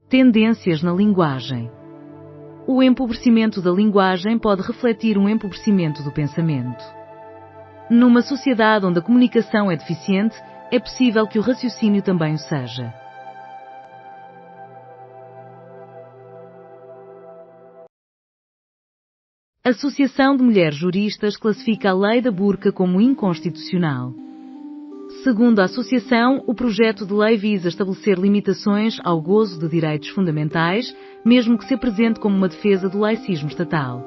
Tendências na linguagem. O empobrecimento da linguagem pode refletir um empobrecimento do pensamento. Numa sociedade onde a comunicação é deficiente, é possível que o raciocínio também o seja. A Associação de Mulheres Juristas classifica a lei da burca como inconstitucional. Segundo a associação, o projeto de lei visa estabelecer limitações ao gozo de direitos fundamentais, mesmo que se apresente como uma defesa do laicismo estatal.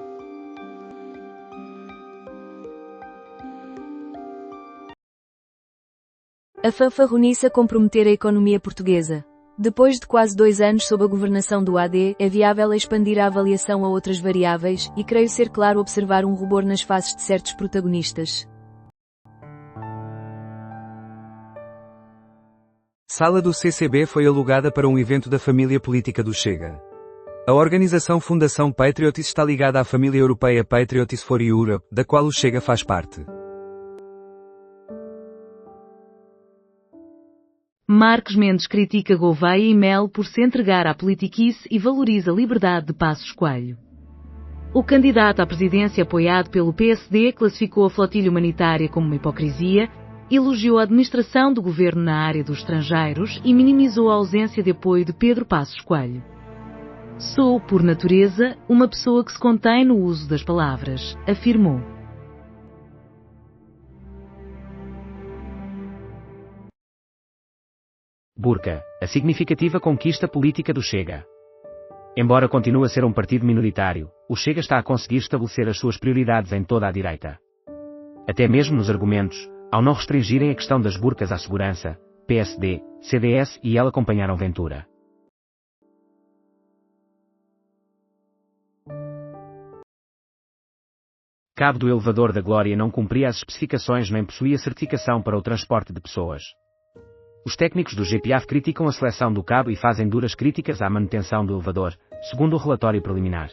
A fanfarronice a comprometer a economia portuguesa. Depois de quase 2 anos sob a governação do AD, é viável expandir a avaliação a outras variáveis, e creio ser claro observar um rubor nas faces de certos protagonistas. Sala do CCB foi alugada para um evento da família política do Chega. A organização Fundação Patriotis está ligada à família europeia Patriotis for Europe, da qual o Chega faz parte. Marques Mendes critica Gouveia e Melo por se entregar à politiquice e valoriza a liberdade de Passos Coelho. O candidato à presidência apoiado pelo PSD classificou a flotilha humanitária como uma hipocrisia, elogiou a administração do governo na área dos estrangeiros e minimizou a ausência de apoio de Pedro Passos Coelho. Sou, por natureza, uma pessoa que se contém no uso das palavras, afirmou. Burca, a significativa conquista política do Chega. Embora continue a ser um partido minoritário, o Chega está a conseguir estabelecer as suas prioridades em toda a direita. Até mesmo nos argumentos, ao não restringirem a questão das burcas à segurança, PSD, CDS e ela acompanharam Ventura. Cabo do elevador da Glória não cumpria as especificações nem possuía certificação para o transporte de pessoas. Os técnicos do GPAF criticam a seleção do cabo e fazem duras críticas à manutenção do elevador, segundo o relatório preliminar.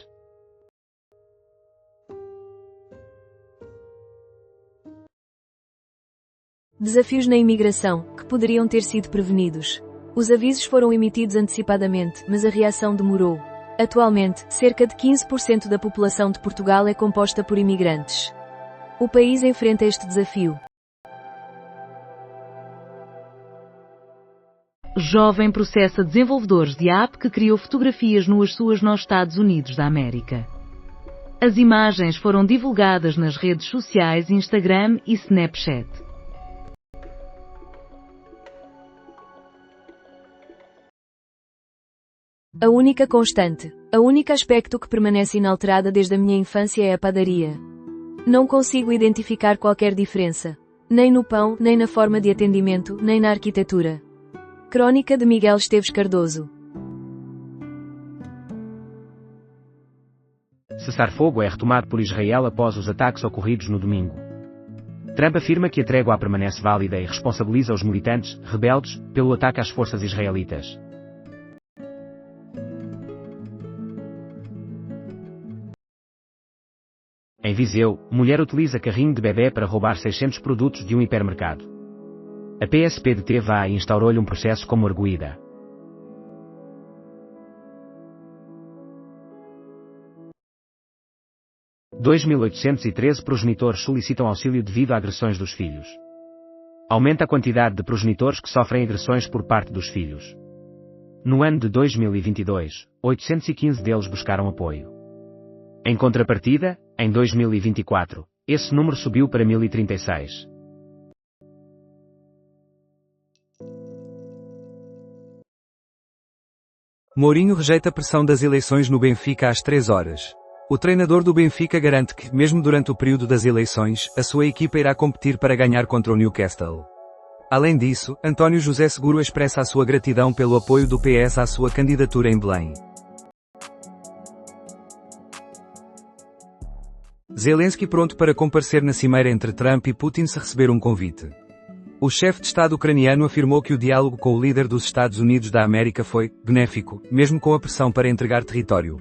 Desafios na imigração, que poderiam ter sido prevenidos. Os avisos foram emitidos antecipadamente, mas a reação demorou. Atualmente, cerca de 15% da população de Portugal é composta por imigrantes. O país enfrenta este desafio. Jovem processa desenvolvedores de app que criou fotografias nuas suas nos Estados Unidos da América. As imagens foram divulgadas nas redes sociais Instagram e Snapchat. A única constante, a única aspecto que permanece inalterada desde a minha infância é a padaria. Não consigo identificar qualquer diferença. Nem no pão, nem na forma de atendimento, nem na arquitetura. Crônica de Miguel Esteves Cardoso. Cessar-fogo é retomado por Israel após os ataques ocorridos no domingo. Trump afirma que a trégua permanece válida e responsabiliza os militantes, rebeldes, pelo ataque às forças israelitas. Em Viseu, mulher utiliza carrinho de bebê para roubar 600 produtos de um hipermercado. A PSP deteve-a e instaurou-lhe um processo como arguída. – 2.813 progenitores solicitam auxílio devido a agressões dos filhos. Aumenta a quantidade de progenitores que sofrem agressões por parte dos filhos. No ano de 2022, 815 deles buscaram apoio. Em contrapartida, em 2024, esse número subiu para 1.036. Mourinho rejeita a pressão das eleições no Benfica às 3 horas. O treinador do Benfica garante que, mesmo durante o período das eleições, a sua equipa irá competir para ganhar contra o Newcastle. Além disso, António José Seguro expressa a sua gratidão pelo apoio do PS à sua candidatura em Belém. Zelensky pronto para comparecer na cimeira entre Trump e Putin se receber um convite. O chefe de Estado ucraniano afirmou que o diálogo com o líder dos Estados Unidos da América foi benéfico, mesmo com a pressão para entregar território.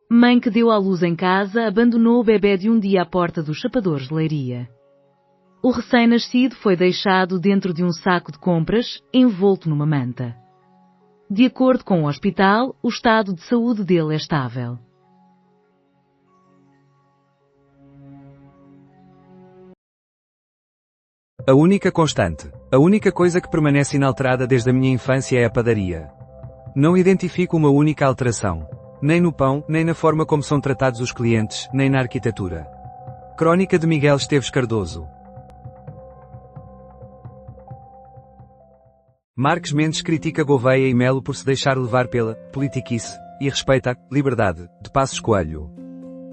Mãe que deu à luz em casa abandonou o bebê de um dia à porta dos chapadores de Leiria. O recém-nascido foi deixado dentro de um saco de compras, envolto numa manta. De acordo com o hospital, o estado de saúde dele é estável. A única constante, a única coisa que permanece inalterada desde a minha infância é a padaria. Não identifico uma única alteração. Nem no pão, nem na forma como são tratados os clientes, nem na arquitetura. Crónica de Miguel Esteves Cardoso. Marques Mendes critica Gouveia e Melo por se deixar levar pela politiquice e respeita a liberdade de Passos Coelho.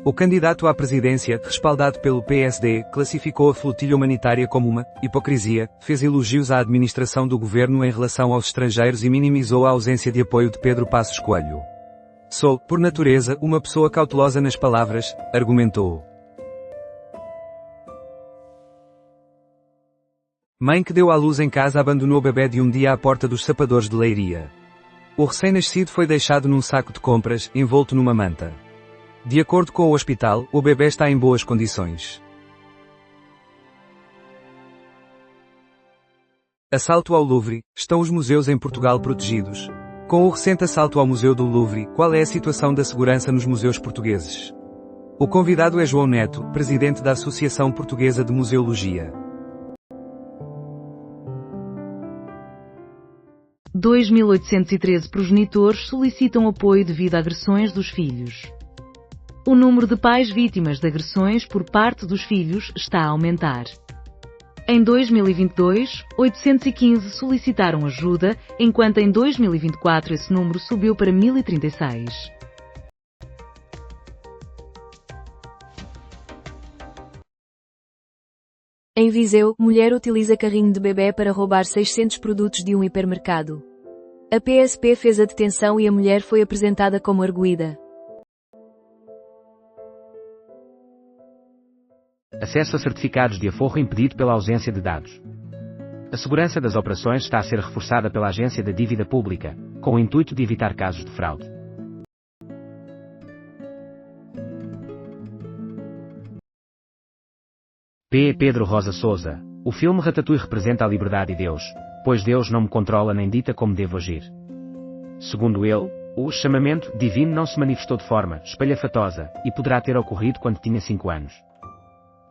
O candidato à presidência, respaldado pelo PSD, classificou a flotilha humanitária como uma hipocrisia, fez elogios à administração do governo em relação aos estrangeiros e minimizou a ausência de apoio de Pedro Passos Coelho. Sou, por natureza, uma pessoa cautelosa nas palavras, argumentou. Mãe que deu à luz em casa abandonou bebê de um dia à porta dos sapadores de Leiria. O recém-nascido foi deixado num saco de compras, envolto numa manta. De acordo com o hospital, o bebê está em boas condições. Assalto ao Louvre. Estão os museus em Portugal protegidos? Com o recente assalto ao Museu do Louvre, qual é a situação da segurança nos museus portugueses? O convidado é João Neto, presidente da Associação Portuguesa de Museologia. 2.813 progenitores solicitam apoio devido a agressões dos filhos. O número de pais vítimas de agressões por parte dos filhos está a aumentar. Em 2022, 815 solicitaram ajuda, enquanto em 2024 esse número subiu para 1.036. Em Viseu, mulher utiliza carrinho de bebê para roubar 600 produtos de um hipermercado. A PSP fez a detenção e a mulher foi apresentada como arguida. Acesso a certificados de aforro impedido pela ausência de dados. A segurança das operações está a ser reforçada pela Agência da Dívida Pública, com o intuito de evitar casos de fraude. Pedro Rosa Souza. O filme Ratatouille representa a liberdade de Deus, pois Deus não me controla nem dita como devo agir. Segundo ele, o chamamento divino não se manifestou de forma espalhafatosa e poderá ter ocorrido quando tinha 5 anos.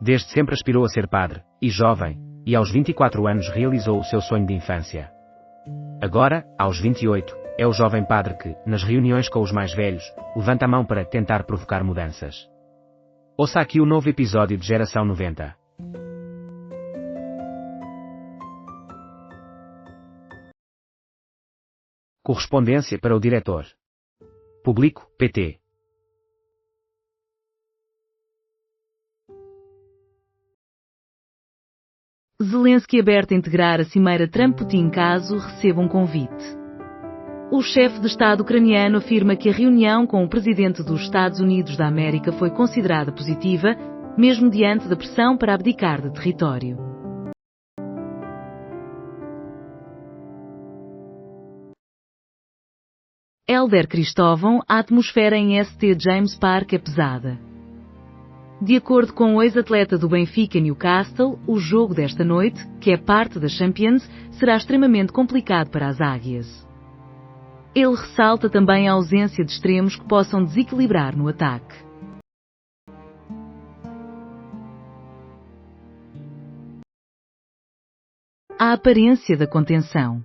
Desde sempre aspirou a ser padre, e jovem, e aos 24 anos realizou o seu sonho de infância. Agora, aos 28, é o jovem padre que, nas reuniões com os mais velhos, levanta a mão para tentar provocar mudanças. Ouça aqui o novo episódio de Geração 90. Correspondência para o diretor. Público, PT. Zelensky aberto a integrar a cimeira Trump-Putin caso receba um convite. O chefe de Estado ucraniano afirma que a reunião com o presidente dos Estados Unidos da América foi considerada positiva, mesmo diante da pressão para abdicar de território. Hélder Cristóvão, a atmosfera em St. James Park é pesada. De acordo com o ex-atleta do Benfica Newcastle, o jogo desta noite, que é parte da Champions, será extremamente complicado para as Águias. Ele ressalta também a ausência de extremos que possam desequilibrar no ataque. A aparência da contenção.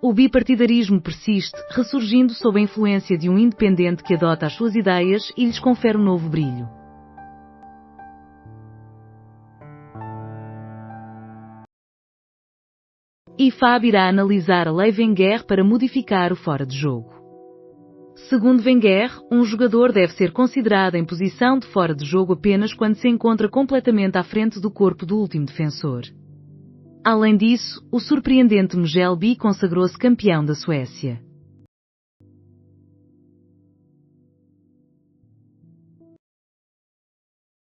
O bipartidarismo persiste, ressurgindo sob a influência de um independente que adota as suas ideias e lhes confere um novo brilho. IFAB irá analisar a Lei Wenger para modificar o fora de jogo. Segundo Wenger, um jogador deve ser considerado em posição de fora de jogo apenas quando se encontra completamente à frente do corpo do último defensor. Além disso, o surpreendente Mjällby consagrou-se campeão da Suécia.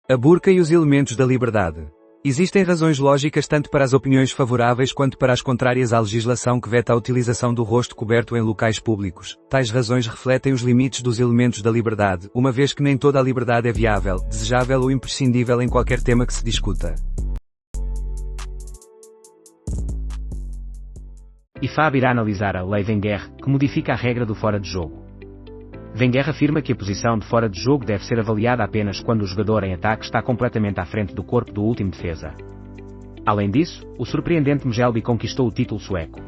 A burca e os elementos da liberdade. Existem razões lógicas tanto para as opiniões favoráveis quanto para as contrárias à legislação que veta a utilização do rosto coberto em locais públicos. Tais razões refletem os limites dos elementos da liberdade, uma vez que nem toda a liberdade é viável, desejável ou imprescindível em qualquer tema que se discuta. IFAB irá analisar a Lei Wenger, que modifica a regra do fora de jogo. Wenger afirma que a posição de fora de jogo deve ser avaliada apenas quando o jogador em ataque está completamente à frente do corpo do último defesa. Além disso, o surpreendente Mjällby conquistou o título sueco.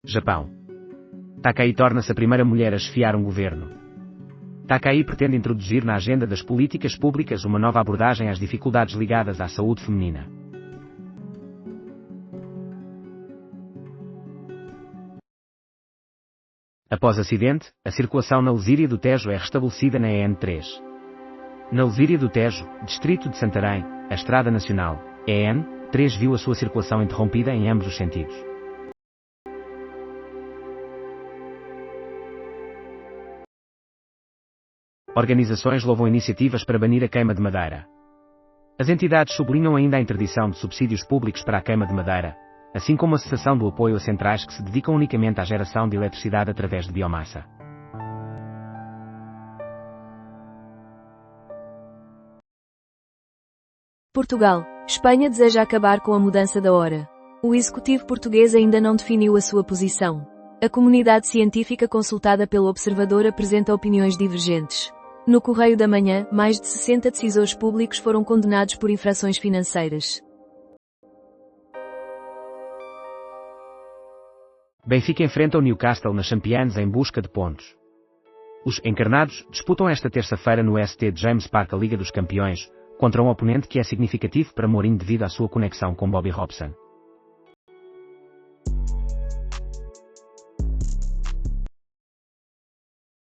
Japão. Takei torna-se a primeira mulher a chefiar um governo. Takei pretende introduzir na agenda das políticas públicas uma nova abordagem às dificuldades ligadas à saúde feminina. Após acidente, a circulação na Lesíria do Tejo é restabelecida na EN3. Na Lesíria do Tejo, distrito de Santarém, a Estrada Nacional, EN3 viu a sua circulação interrompida em ambos os sentidos. Organizações louvam iniciativas para banir a queima de madeira. As entidades sublinham ainda a interdição de subsídios públicos para a queima de madeira, assim como a cessação do apoio a centrais que se dedicam unicamente à geração de eletricidade através de biomassa. Portugal. Espanha deseja acabar com a mudança da hora. O executivo português ainda não definiu a sua posição. A comunidade científica consultada pelo Observador apresenta opiniões divergentes. No Correio da Manhã, mais de 60 decisores públicos foram condenados por infrações financeiras. Benfica enfrenta o Newcastle na Champions em busca de pontos. Os encarnados disputam esta terça-feira no St. James Park a Liga dos Campeões, contra um oponente que é significativo para Mourinho devido à sua conexão com Bobby Robson.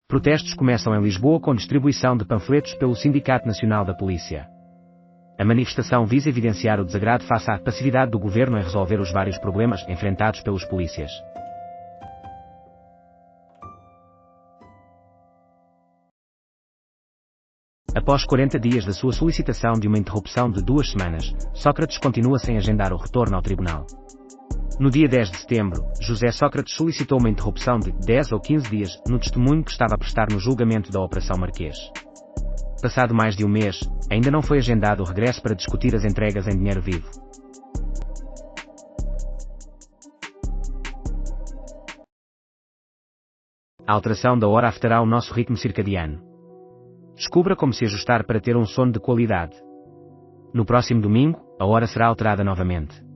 Protestos começam em Lisboa com distribuição de panfletos pelo Sindicato Nacional da Polícia. A manifestação visa evidenciar o desagrado face à passividade do governo em resolver os vários problemas enfrentados pelos polícias. Após 40 dias da sua solicitação de uma interrupção de 2 semanas, Sócrates continua sem agendar o retorno ao tribunal. No dia 10 de setembro, José Sócrates solicitou uma interrupção de 10 ou 15 dias no testemunho que estava a prestar no julgamento da Operação Marquês. Passado mais de um mês, ainda não foi agendado o regresso para discutir as entregas em dinheiro vivo. A alteração da hora afetará o nosso ritmo circadiano. Descubra como se ajustar para ter um sono de qualidade. No próximo domingo, a hora será alterada novamente.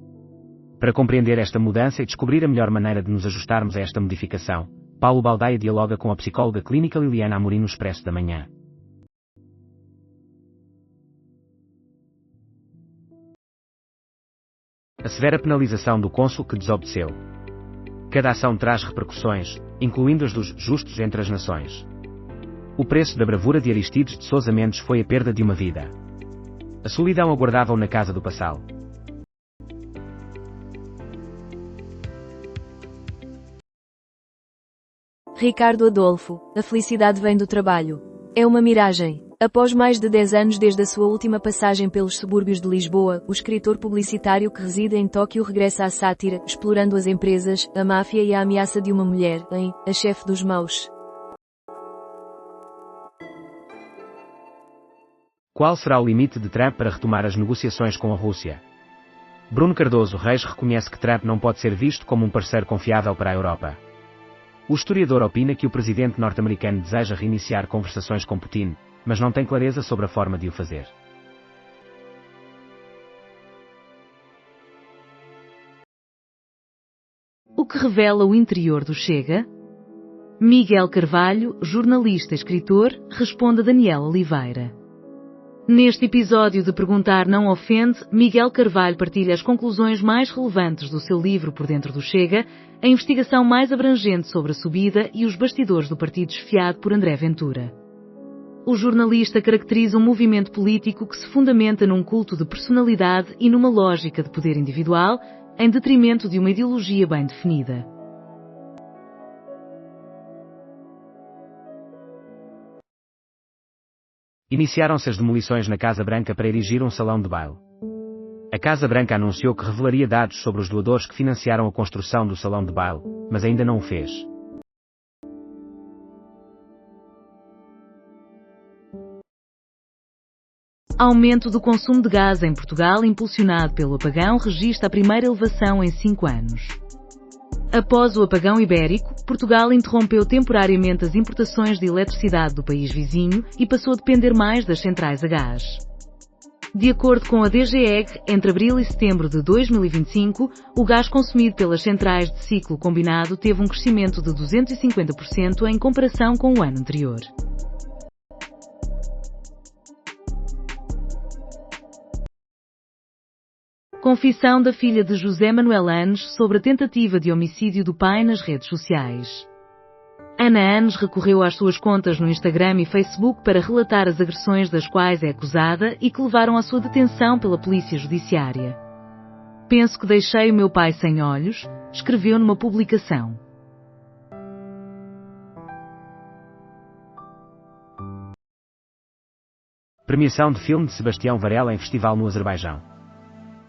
Para compreender esta mudança e descobrir a melhor maneira de nos ajustarmos a esta modificação, Paulo Baldaia dialoga com a psicóloga clínica Liliana Amorim no Expresso da Manhã. A severa penalização do cônsul que desobedeceu. Cada ação traz repercussões, incluindo as dos justos entre as nações. O preço da bravura de Aristides de Sousa Mendes foi a perda de uma vida. A solidão aguardava-o na casa do Passal. Ricardo Adolfo, a felicidade vem do trabalho. É uma miragem. Após mais de 10 anos desde a sua última passagem pelos subúrbios de Lisboa, o escritor publicitário que reside em Tóquio regressa à sátira, explorando as empresas, a máfia e a ameaça de uma mulher, em A Chefe dos Maus. Qual será o limite de Trump para retomar as negociações com a Rússia? Bruno Cardoso Reis reconhece que Trump não pode ser visto como um parceiro confiável para a Europa. O historiador opina que o presidente norte-americano deseja reiniciar conversações com Putin, mas não tem clareza sobre a forma de o fazer. O que revela o interior do Chega? Miguel Carvalho, jornalista e escritor, responde a Daniel Oliveira. Neste episódio de Perguntar Não Ofende, Miguel Carvalho partilha as conclusões mais relevantes do seu livro Por Dentro do Chega, a investigação mais abrangente sobre a subida e os bastidores do partido esfiado por André Ventura. O jornalista caracteriza um movimento político que se fundamenta num culto de personalidade e numa lógica de poder individual, em detrimento de uma ideologia bem definida. Iniciaram-se as demolições na Casa Branca para erigir um salão de baile. A Casa Branca anunciou que revelaria dados sobre os doadores que financiaram a construção do salão de baile, mas ainda não o fez. Aumento do consumo de gás em Portugal impulsionado pelo apagão registra a primeira elevação em 5 anos. Após o apagão ibérico, Portugal interrompeu temporariamente as importações de eletricidade do país vizinho e passou a depender mais das centrais a gás. De acordo com a DGEG, entre abril e setembro de 2025, o gás consumido pelas centrais de ciclo combinado teve um crescimento de 250% em comparação com o ano anterior. Confissão da filha de José Manuel Anes sobre a tentativa de homicídio do pai nas redes sociais. Ana Anes recorreu às suas contas no Instagram e Facebook para relatar as agressões das quais é acusada e que levaram à sua detenção pela Polícia Judiciária. Penso que deixei o meu pai sem olhos, escreveu numa publicação. Premiação de filme de Sebastião Varela em festival no Azerbaijão.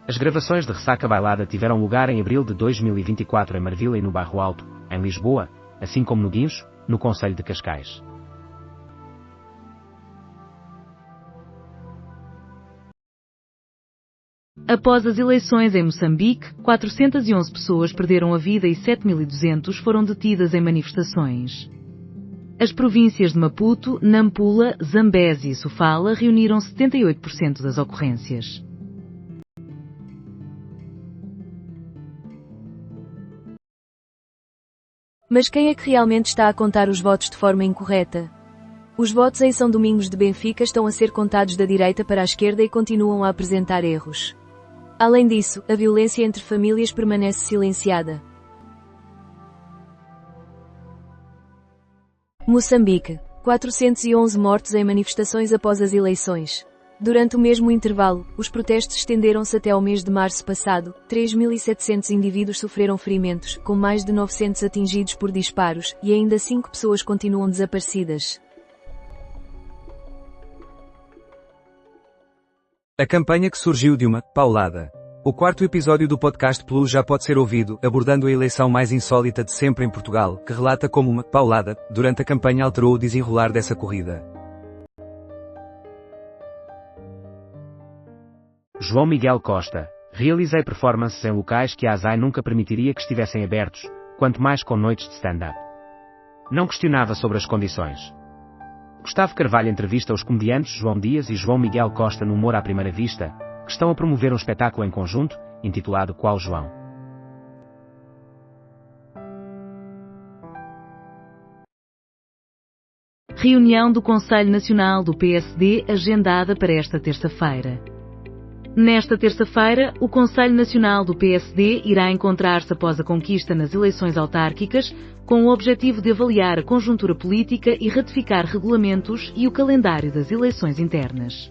As gravações de Ressaca Bailada tiveram lugar em abril de 2024 em Marvila e no Bairro Alto, em Lisboa, assim como no Guincho, no concelho de Cascais. Após as eleições em Moçambique, 411 pessoas perderam a vida e 7.200 foram detidas em manifestações. As províncias de Maputo, Nampula, Zambésia e Sofala reuniram 78% das ocorrências. Mas quem é que realmente está a contar os votos de forma incorreta? Os votos em São Domingos de Benfica estão a ser contados da direita para a esquerda e continuam a apresentar erros. Além disso, a violência entre famílias permanece silenciada. Moçambique. 411 mortos em manifestações após as eleições. Durante o mesmo intervalo, os protestos estenderam-se até ao mês de março passado. 3.700 indivíduos sofreram ferimentos, com mais de 900 atingidos por disparos, e ainda 5 pessoas continuam desaparecidas. A campanha que surgiu de uma paulada. O quarto episódio do podcast Plus já pode ser ouvido, abordando a eleição mais insólita de sempre em Portugal, que relata como uma paulada, durante a campanha alterou o desenrolar dessa corrida. João Miguel Costa. Realizei performances em locais que a ASAI nunca permitiria que estivessem abertos, quanto mais com noites de stand-up. Não questionava sobre as condições. Gustavo Carvalho entrevista os comediantes João Dias e João Miguel Costa no Humor à Primeira Vista, que estão a promover um espetáculo em conjunto, intitulado Qual João? Reunião do Conselho Nacional do PSD agendada para esta terça-feira. Nesta terça-feira, o Conselho Nacional do PSD irá encontrar-se após a conquista nas eleições autárquicas, com o objetivo de avaliar a conjuntura política e ratificar regulamentos e o calendário das eleições internas.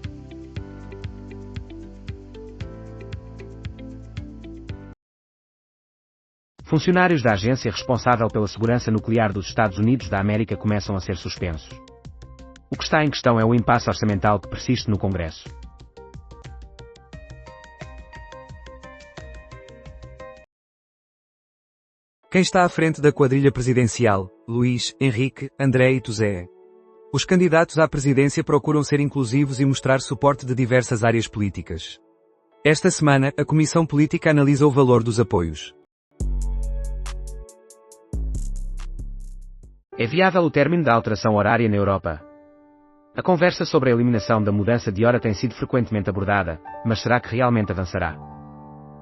Funcionários da agência responsável pela segurança nuclear dos Estados Unidos da América começam a ser suspensos. O que está em questão é o impasse orçamental que persiste no Congresso. Quem está à frente da quadrilha presidencial? Luís, Henrique, André e Tosé. Os candidatos à presidência procuram ser inclusivos e mostrar suporte de diversas áreas políticas. Esta semana, a Comissão Política analisa o valor dos apoios. É viável o término da alteração horária na Europa? A conversa sobre a eliminação da mudança de hora tem sido frequentemente abordada, mas será que realmente avançará?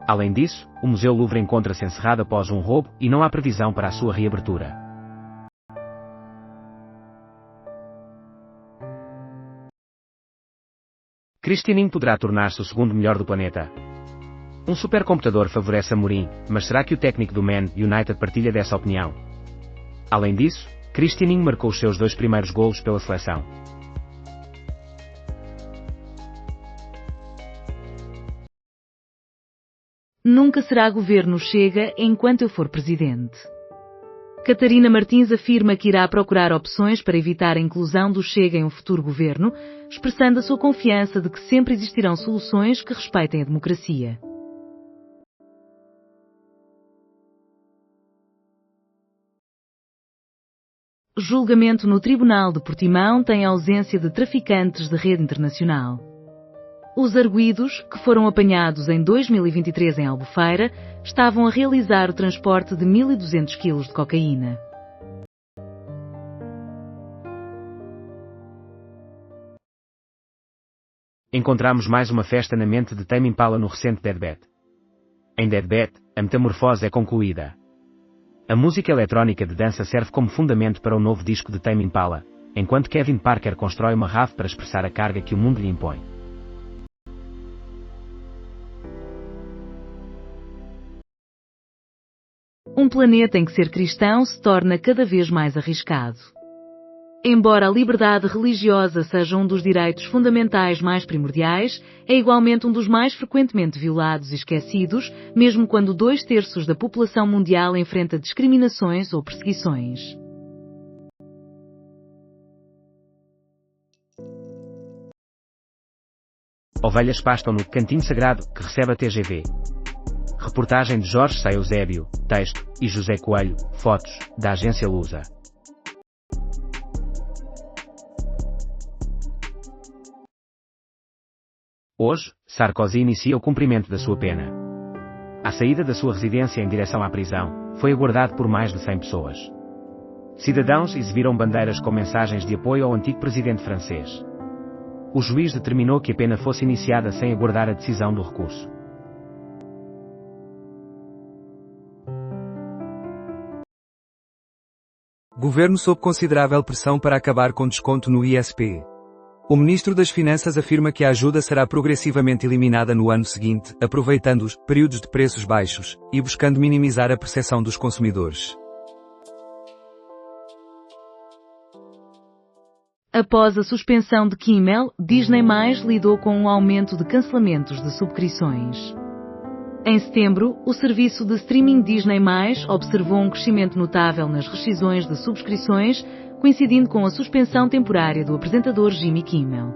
Além disso, o Museu Louvre encontra-se encerrado após um roubo e não há previsão para a sua reabertura. Cristianinho poderá tornar-se o segundo melhor do planeta. Um supercomputador favorece Amorim, mas será que o técnico do Man United partilha dessa opinião? Além disso, Cristianinho marcou os seus 2 primeiros golos pela seleção. Nunca será governo Chega enquanto eu for presidente. Catarina Martins afirma que irá procurar opções para evitar a inclusão do Chega em um futuro governo, expressando a sua confiança de que sempre existirão soluções que respeitem a democracia. Julgamento no Tribunal de Portimão tem ausência de traficantes de rede internacional. Os arguidos, que foram apanhados em 2023 em Albufeira, estavam a realizar o transporte de 1.200 kg de cocaína. Encontramos mais uma festa na mente de Tame Impala no recente Deadbeat. Em Deadbeat, a metamorfose é concluída. A música eletrónica de dança serve como fundamento para o novo disco de Tame Impala, enquanto Kevin Parker constrói uma rave para expressar a carga que o mundo lhe impõe. Um planeta em que ser cristão se torna cada vez mais arriscado. Embora a liberdade religiosa seja um dos direitos fundamentais mais primordiais, é igualmente um dos mais frequentemente violados e esquecidos, mesmo quando 2/3 da população mundial enfrenta discriminações ou perseguições. Ovelhas pastam no Cantinho Sagrado, que recebe a TGV. Reportagem de Jorge Sá Eusébio, texto, e José Coelho, fotos, da agência Lusa. Hoje, Sarkozy inicia o cumprimento da sua pena. À saída da sua residência em direção à prisão, foi aguardado por mais de 100 pessoas. Cidadãos exibiram bandeiras com mensagens de apoio ao antigo presidente francês. O juiz determinou que a pena fosse iniciada sem aguardar a decisão do recurso. Governo sob considerável pressão para acabar com desconto no ISP. O Ministro das Finanças afirma que a ajuda será progressivamente eliminada no ano seguinte, aproveitando os períodos de preços baixos e buscando minimizar a percepção dos consumidores. Após a suspensão de Kimmel, Disney+ lidou com um aumento de cancelamentos de subscrições. Em setembro, o serviço de streaming Disney+ observou um crescimento notável nas rescisões de subscrições, coincidindo com a suspensão temporária do apresentador Jimmy Kimmel.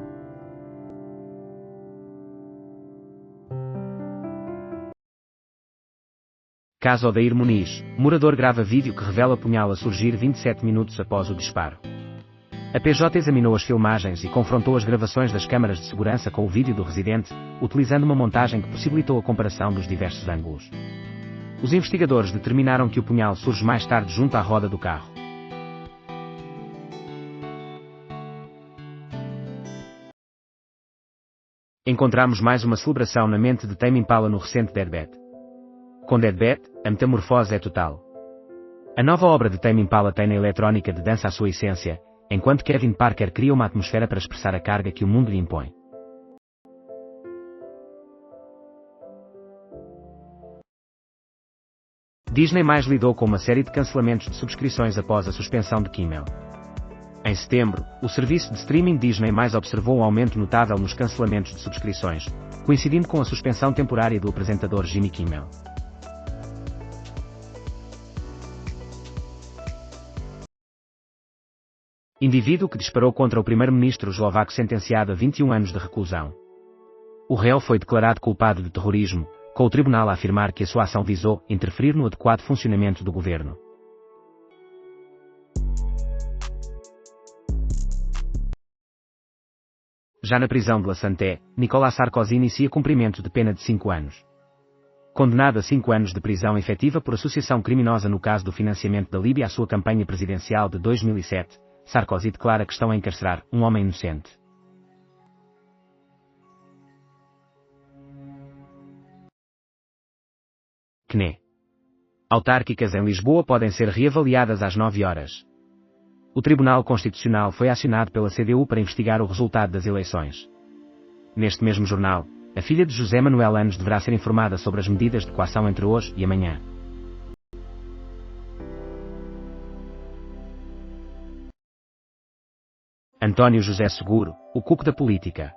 Caso Odair Muniz, morador grava vídeo que revela punhal a surgir 27 minutos após o disparo. A PJ examinou as filmagens e confrontou as gravações das câmaras de segurança com o vídeo do residente, utilizando uma montagem que possibilitou a comparação dos diversos ângulos. Os investigadores determinaram que o punhal surge mais tarde junto à roda do carro. Encontramos mais uma celebração na mente de Tame Impala no recente Deadbeat. Com Deadbeat, a metamorfose é total. A nova obra de Tame Impala tem na eletrónica de dança a sua essência, enquanto Kevin Parker cria uma atmosfera para expressar a carga que o mundo lhe impõe. Disney+ lidou com uma série de cancelamentos de subscrições após a suspensão de Kimmel. Em setembro, o serviço de streaming Disney+ observou um aumento notável nos cancelamentos de subscrições, coincidindo com a suspensão temporária do apresentador Jimmy Kimmel. Indivíduo que disparou contra o primeiro-ministro eslovaco sentenciado a 21 anos de reclusão. O réu foi declarado culpado de terrorismo, com o tribunal a afirmar que a sua ação visou interferir no adequado funcionamento do governo. Já na prisão de La Santé, Nicolas Sarkozy inicia cumprimento de pena de 5 anos. Condenado a 5 anos de prisão efetiva por associação criminosa no caso do financiamento da Líbia à sua campanha presidencial de 2007, Sarkozy declara que estão a encarcerar um homem inocente. CNE. Autárquicas em Lisboa podem ser reavaliadas às 9 horas. O Tribunal Constitucional foi acionado pela CDU para investigar o resultado das eleições. Neste mesmo jornal, a filha de José Manuel Anos deverá ser informada sobre as medidas de coação entre hoje e amanhã. António José Seguro, o cuco da política.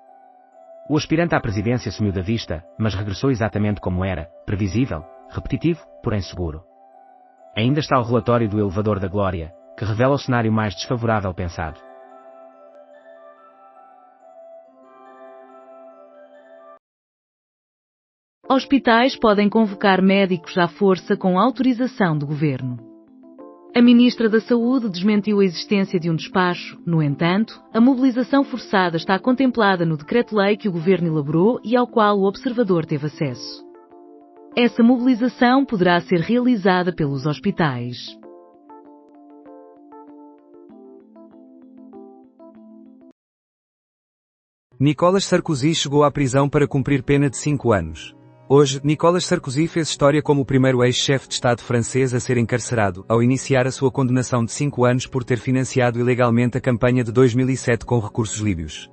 O aspirante à presidência sumiu da vista, mas regressou exatamente como era, previsível, repetitivo, porém seguro. Ainda está o relatório do elevador da glória, que revela o cenário mais desfavorável pensado. Hospitais podem convocar médicos à força com autorização do governo. A ministra da Saúde desmentiu a existência de um despacho. No entanto, a mobilização forçada está contemplada no decreto-lei que o governo elaborou e ao qual o observador teve acesso. Essa mobilização poderá ser realizada pelos hospitais. Nicolas Sarkozy chegou à prisão para cumprir pena de 5 anos. Hoje, Nicolas Sarkozy fez história como o primeiro ex-chefe de Estado francês a ser encarcerado, ao iniciar a sua condenação de 5 anos por ter financiado ilegalmente a campanha de 2007 com recursos líbios.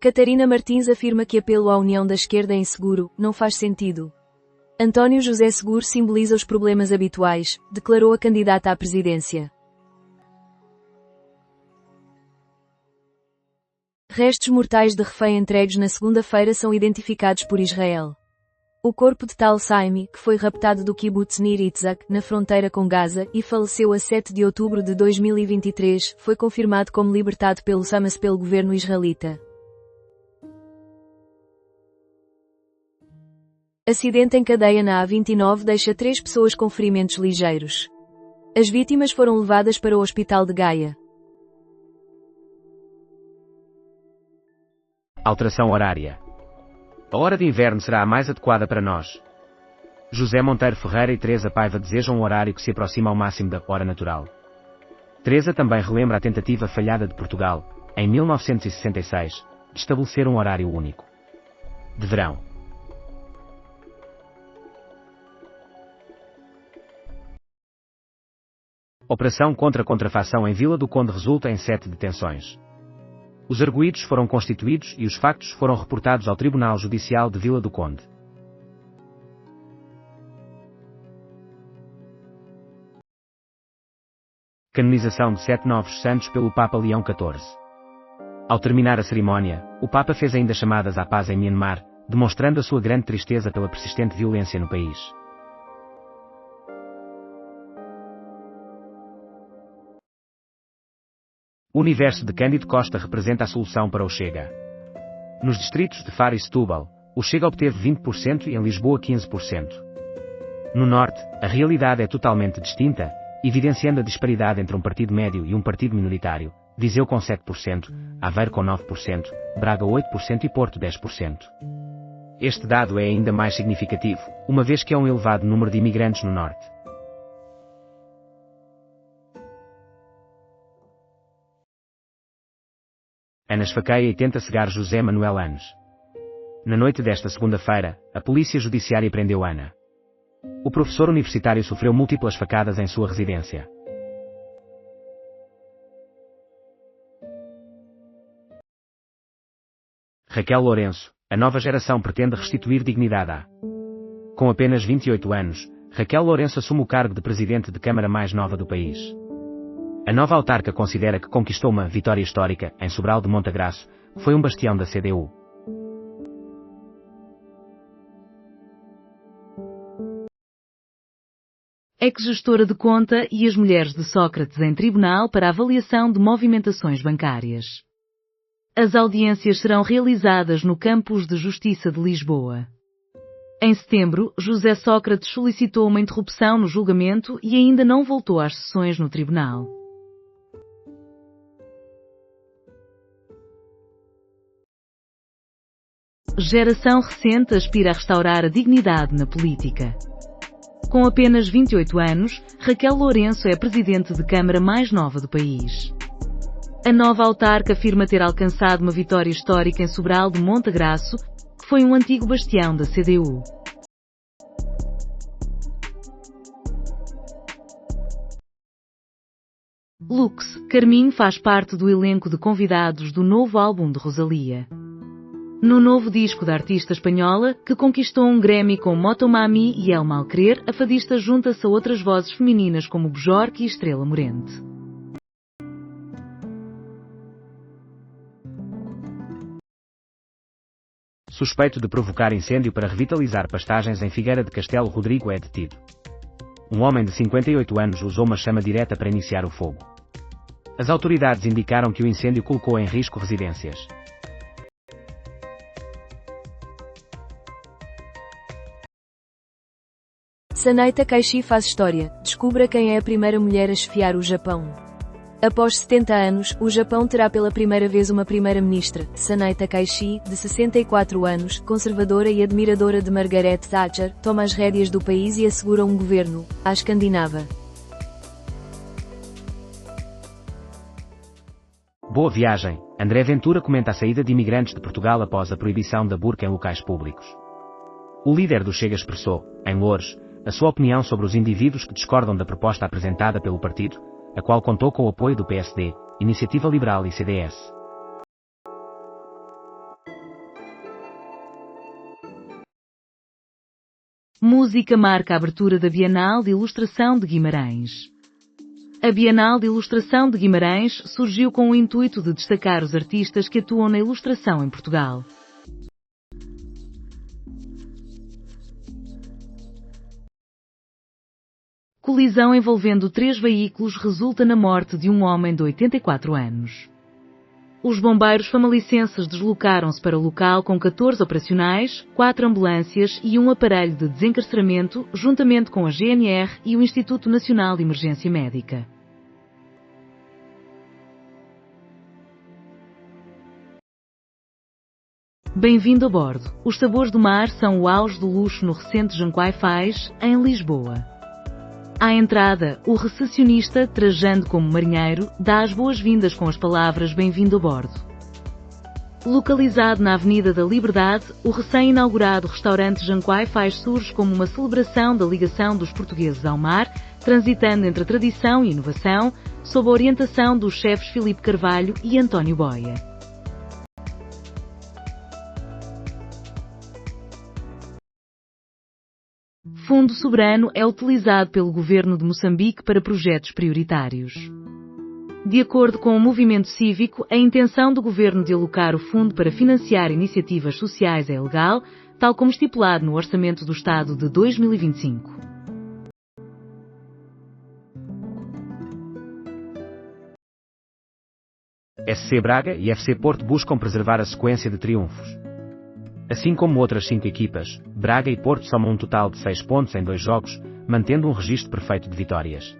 Catarina Martins afirma que apelo à união da esquerda é inseguro, não faz sentido. António José Seguro simboliza os problemas habituais, declarou a candidata à presidência. Restos mortais de refém entregues na segunda-feira são identificados por Israel. O corpo de Tal Saimi, que foi raptado do kibbutz Nir Yitzhak, na fronteira com Gaza, e faleceu a 7 de outubro de 2023, foi confirmado como libertado pelo Hamas pelo governo israelita. Acidente em cadeia na A29 deixa 3 pessoas com ferimentos ligeiros. As vítimas foram levadas para o hospital de Gaia. Alteração horária. A hora de inverno será a mais adequada para nós. José Monteiro Ferreira e Teresa Paiva desejam um horário que se aproxima ao máximo da hora natural. Teresa também relembra a tentativa falhada de Portugal, em 1966, de estabelecer um horário único. De verão. Operação contra a contrafação em Vila do Conde resulta em 7 detenções. Os arguidos foram constituídos e os factos foram reportados ao Tribunal Judicial de Vila do Conde. Canonização de 7 novos santos pelo Papa Leão XIV. Ao terminar a cerimónia, o Papa fez ainda chamadas à paz em Myanmar, demonstrando a sua grande tristeza pela persistente violência no país. O universo de Cândido Costa representa a solução para o Chega. Nos distritos de Faro e Setúbal, o Chega obteve 20% e em Lisboa 15%. No Norte, a realidade é totalmente distinta, evidenciando a disparidade entre um partido médio e um partido minoritário, Viseu com 7%, Aveiro com 9%, Braga 8% e Porto 10%. Este dado é ainda mais significativo, uma vez que há um elevado número de imigrantes no Norte. Ana esfaqueia e tenta cegar José Manuel Anes. Na noite desta segunda-feira, a polícia judiciária prendeu Ana. O professor universitário sofreu múltiplas facadas em sua residência. Raquel Lourenço, a nova geração pretende restituir dignidade à. Com apenas 28 anos, Raquel Lourenço assume o cargo de presidente de Câmara mais nova do país. A nova autarca considera que conquistou uma vitória histórica, em Sobral de Montagraço, que foi um bastião da CDU. Ex-gestora de conta e as mulheres de Sócrates em tribunal para avaliação de movimentações bancárias. As audiências serão realizadas no Campus de Justiça de Lisboa. Em setembro, José Sócrates solicitou uma interrupção no julgamento e ainda não voltou às sessões no tribunal. Geração recente aspira a restaurar a dignidade na política. Com apenas 28 anos, Raquel Lourenço é a presidente de Câmara mais nova do país. A nova autarca afirma ter alcançado uma vitória histórica em Sobral de Montagraço, que foi um antigo bastião da CDU. Lux, Carminho faz parte do elenco de convidados do novo álbum de Rosalía. No novo disco da artista espanhola, que conquistou um Grammy com Motomami e El Malquerer, a fadista junta-se a outras vozes femininas como Bjork e Estrela Morente. Suspeito de provocar incêndio para revitalizar pastagens em Figueira de Castelo, Rodrigo é detido. Um homem de 58 anos usou uma chama direta para iniciar o fogo. As autoridades indicaram que o incêndio colocou em risco residências. Sanae Takaishi faz história, descubra quem é a primeira mulher a chefiar o Japão. Após 70 anos, o Japão terá pela primeira vez uma primeira-ministra, Sanae Takaishi, de 64 anos, conservadora e admiradora de Margaret Thatcher, toma as rédeas do país e assegura um governo, à escandinava. Boa viagem. André Ventura comenta a saída de imigrantes de Portugal após a proibição da burca em locais públicos. O líder do Chega expressou, em Loures, a sua opinião sobre os indivíduos que discordam da proposta apresentada pelo partido, a qual contou com o apoio do PSD, Iniciativa Liberal e CDS. Música marca a abertura da Bienal de Ilustração de Guimarães. A Bienal de Ilustração de Guimarães surgiu com o intuito de destacar os artistas que atuam na ilustração em Portugal. Colisão envolvendo 3 veículos resulta na morte de um homem de 84 anos. Os bombeiros famalicenses deslocaram-se para o local com 14 operacionais, 4 ambulâncias e um aparelho de desencarceramento, juntamente com a GNR e o Instituto Nacional de Emergência Médica. Bem-vindo a bordo. Os sabores do mar são o auge do luxo no recente Janquai Faz, em Lisboa. À entrada, o recepcionista, trajando como marinheiro, dá as boas-vindas com as palavras Bem-vindo a bordo. Localizado na Avenida da Liberdade, o recém-inaugurado restaurante Janquai Faz surge como uma celebração da ligação dos portugueses ao mar, transitando entre a tradição e inovação, sob a orientação dos chefes Filipe Carvalho e António Boia. Fundo soberano é utilizado pelo governo de Moçambique para projetos prioritários. De acordo com o movimento cívico, a intenção do governo de alocar o fundo para financiar iniciativas sociais é legal, tal como estipulado no Orçamento do Estado de 2025. SC Braga e FC Porto buscam preservar a sequência de triunfos. Assim como outras 5 equipas, Braga e Porto somam um total de 6 pontos em 2 jogos, mantendo um registro perfeito de vitórias.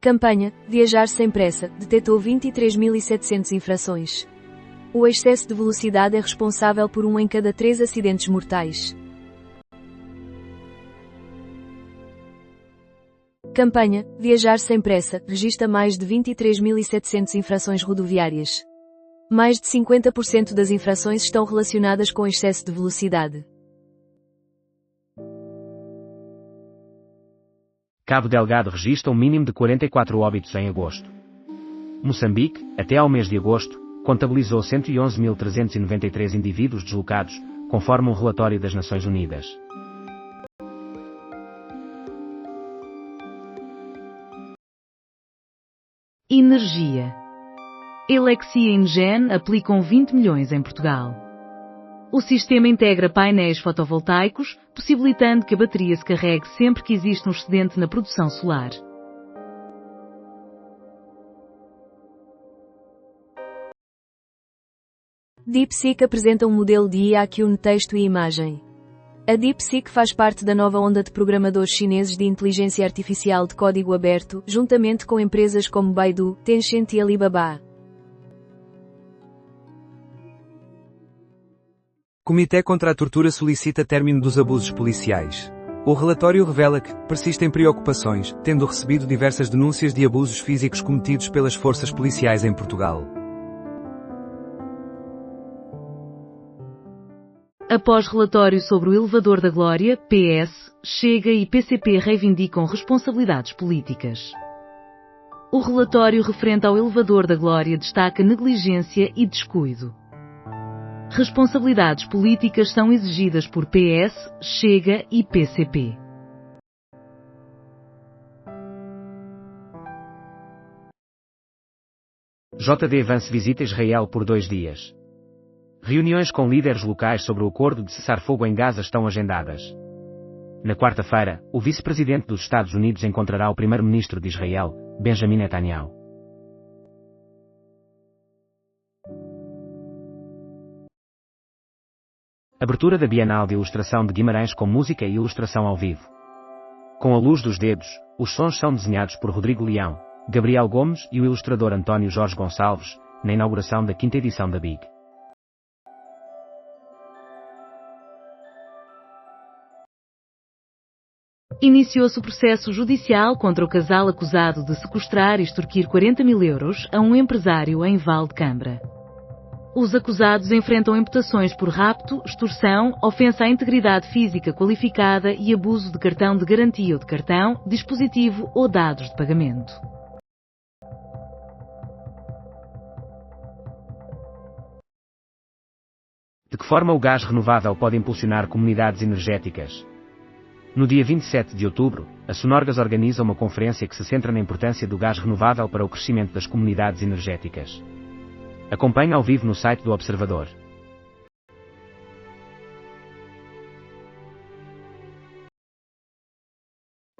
Campanha Viajar sem pressa detectou 23.700 infrações. O excesso de velocidade é responsável por 1 em cada 3 acidentes mortais. Campanha Viajar sem pressa registra mais de 23.700 infrações rodoviárias. Mais de 50% das infrações estão relacionadas com excesso de velocidade. Cabo Delgado registra um mínimo de 44 óbitos em agosto. Moçambique, até ao mês de agosto, contabilizou 111.393 indivíduos deslocados, conforme um relatório das Nações Unidas. Energia. Elexia e Engen aplicam 20 milhões em Portugal. O sistema integra painéis fotovoltaicos, possibilitando que a bateria se carregue sempre que existe um excedente na produção solar. DeepSeek apresenta um modelo de IA que une texto e imagem. A DeepSeek faz parte da nova onda de programadores chineses de inteligência artificial de código aberto, juntamente com empresas como Baidu, Tencent e Alibaba. Comitê contra a Tortura solicita término dos abusos policiais. O relatório revela que persistem preocupações, tendo recebido diversas denúncias de abusos físicos cometidos pelas forças policiais em Portugal. Após relatório sobre o elevador da Glória, PS, Chega e PCP reivindicam responsabilidades políticas. O relatório referente ao elevador da Glória destaca negligência e descuido. Responsabilidades políticas são exigidas por PS, Chega e PCP. JD Vance visita Israel por 2 dias. Reuniões com líderes locais sobre o acordo de cessar-fogo em Gaza estão agendadas. Na quarta-feira, o vice-presidente dos Estados Unidos encontrará o primeiro-ministro de Israel, Benjamin Netanyahu. Abertura da Bienal de Ilustração de Guimarães com música e ilustração ao vivo. Com a luz dos dedos, os sons são desenhados por Rodrigo Leão, Gabriel Gomes e o ilustrador António Jorge Gonçalves, na inauguração da 5ª edição da BIG. Iniciou-se o processo judicial contra o casal acusado de sequestrar e extorquir 40 mil euros a um empresário em Valdecambra. Os acusados enfrentam imputações por rapto, extorsão, ofensa à integridade física qualificada e abuso de cartão de garantia ou de cartão, dispositivo ou dados de pagamento. De que forma o gás renovável pode impulsionar comunidades energéticas? No dia 27 de outubro, a Sonorgas organiza uma conferência que se centra na importância do gás renovável para o crescimento das comunidades energéticas. Acompanhe ao vivo no site do Observador.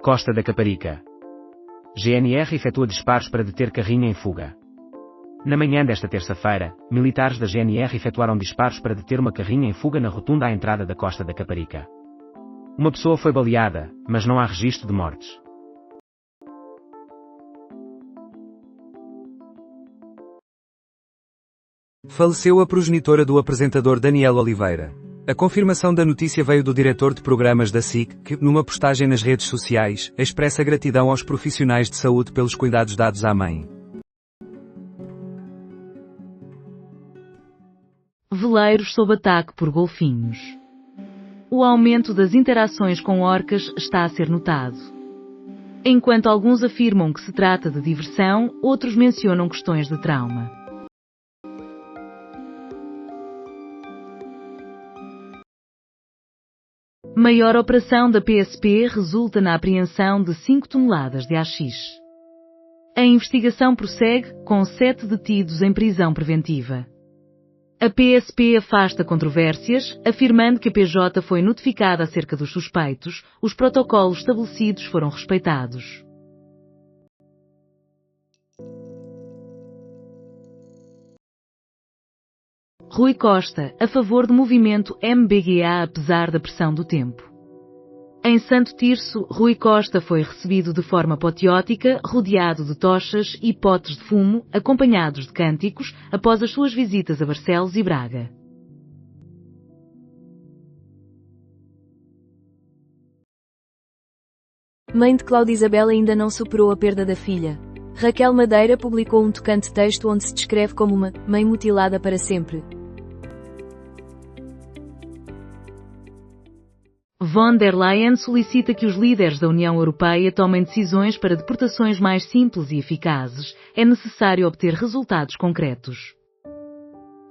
Costa da Caparica. GNR efetua disparos para deter carrinha em fuga. Na manhã desta terça-feira, militares da GNR efetuaram disparos para deter uma carrinha em fuga na rotunda à entrada da Costa da Caparica. Uma pessoa foi baleada, mas não há registro de mortes. Faleceu a progenitora do apresentador Daniel Oliveira. A confirmação da notícia veio do diretor de programas da SIC, que, numa postagem nas redes sociais, expressa gratidão aos profissionais de saúde pelos cuidados dados à mãe. Veleiros sob ataque por golfinhos. O aumento das interações com orcas está a ser notado. Enquanto alguns afirmam que se trata de diversão, outros mencionam questões de trauma. Maior operação da PSP resulta na apreensão de 5 toneladas de haxixe. A investigação prossegue, com 7 detidos em prisão preventiva. A PSP afasta controvérsias, afirmando que a PJ foi notificada acerca dos suspeitos, os protocolos estabelecidos foram respeitados. Rui Costa, a favor do movimento MBGA apesar da pressão do tempo. Em Santo Tirso, Rui Costa foi recebido de forma apoteótica, rodeado de tochas e potes de fumo, acompanhados de cânticos, após as suas visitas a Barcelos e Braga. Mãe de Cláudia Isabel ainda não superou a perda da filha. Raquel Madeira publicou um tocante texto onde se descreve como uma mãe mutilada para sempre. Von der Leyen solicita que os líderes da União Europeia tomem decisões para deportações mais simples e eficazes. É necessário obter resultados concretos.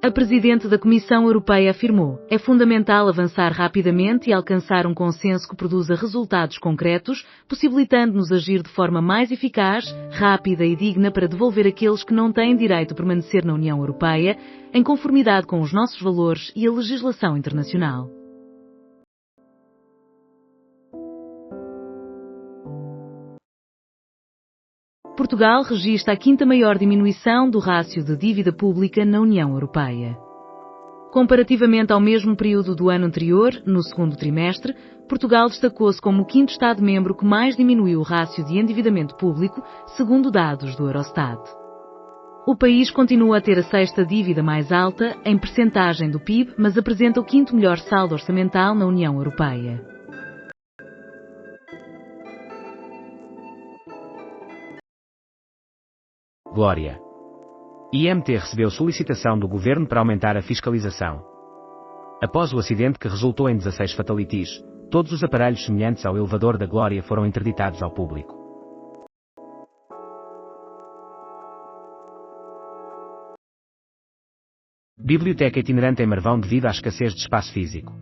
A Presidente da Comissão Europeia afirmou: é fundamental avançar rapidamente e alcançar um consenso que produza resultados concretos, possibilitando-nos agir de forma mais eficaz, rápida e digna para devolver aqueles que não têm direito a permanecer na União Europeia, em conformidade com os nossos valores e a legislação internacional. Portugal registra a 5ª maior diminuição do rácio de dívida pública na União Europeia. Comparativamente ao mesmo período do ano anterior, no segundo trimestre, Portugal destacou-se como o 5º Estado-membro que mais diminuiu o rácio de endividamento público, segundo dados do Eurostat. O país continua a ter a 6ª dívida mais alta, em percentagem do PIB, mas apresenta o 5º melhor saldo orçamental na União Europeia. Glória. IMT recebeu solicitação do governo para aumentar a fiscalização. Após o acidente que resultou em 16 fatalities, todos os aparelhos semelhantes ao elevador da Glória foram interditados ao público. Biblioteca itinerante em Marvão devido à escassez de espaço físico.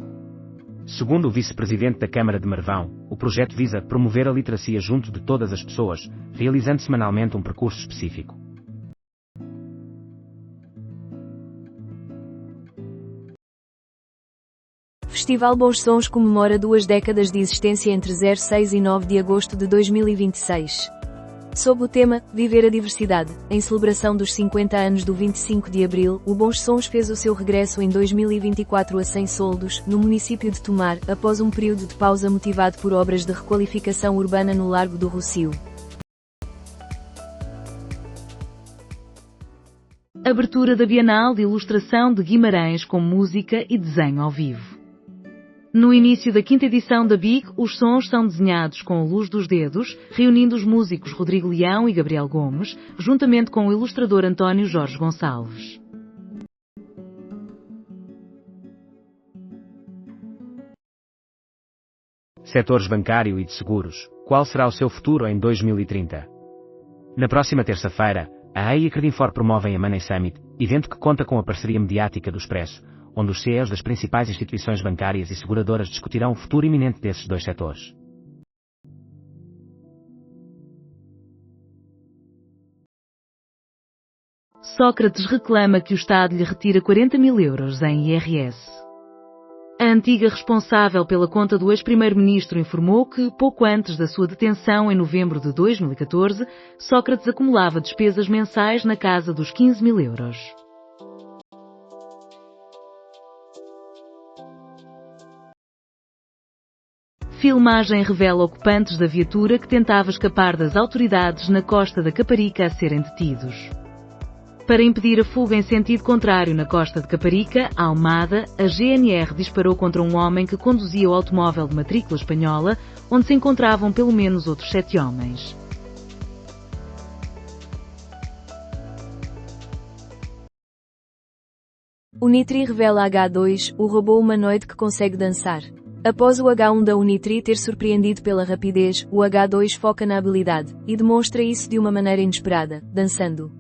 Segundo o vice-presidente da Câmara de Marvão, o projeto visa promover a literacia junto de todas as pessoas, realizando semanalmente um percurso específico. Festival Bons Sons comemora 2 décadas de existência entre 06 e 9 de agosto de 2026. Sob o tema Viver a Diversidade, em celebração dos 50 anos do 25 de Abril, o Bons Sons fez o seu regresso em 2024 a 100 Soldos, no município de Tomar, após um período de pausa motivado por obras de requalificação urbana no Largo do Rossio. Abertura da Bienal de Ilustração de Guimarães com música e desenho ao vivo. No início da 5ª edição da BIC, os sons são desenhados com a luz dos dedos, reunindo os músicos Rodrigo Leão e Gabriel Gomes, juntamente com o ilustrador António Jorge Gonçalves. Setores bancário e de seguros. Qual será o seu futuro em 2030? Na próxima terça-feira, a EI e a Credinfor promovem a Money Summit, evento que conta com a parceria mediática do Expresso, onde os CEOs das principais instituições bancárias e seguradoras discutirão o futuro iminente desses dois setores. Sócrates reclama que o Estado lhe retira 40 mil euros em IRS. A antiga responsável pela conta do ex-primeiro-ministro informou que, pouco antes da sua detenção em novembro de 2014, Sócrates acumulava despesas mensais na casa dos 15 mil euros. Filmagem revela ocupantes da viatura que tentava escapar das autoridades na costa da Caparica a serem detidos. Para impedir a fuga em sentido contrário na costa de Caparica, a Almada, a GNR disparou contra um homem que conduzia o automóvel de matrícula espanhola, onde se encontravam pelo menos outros 7 homens. Unitri revela H2, o robô humanoide que consegue dançar. Após o H1 da Unitri ter surpreendido pela rapidez, o H2 foca na habilidade, e demonstra isso de uma maneira inesperada, dançando.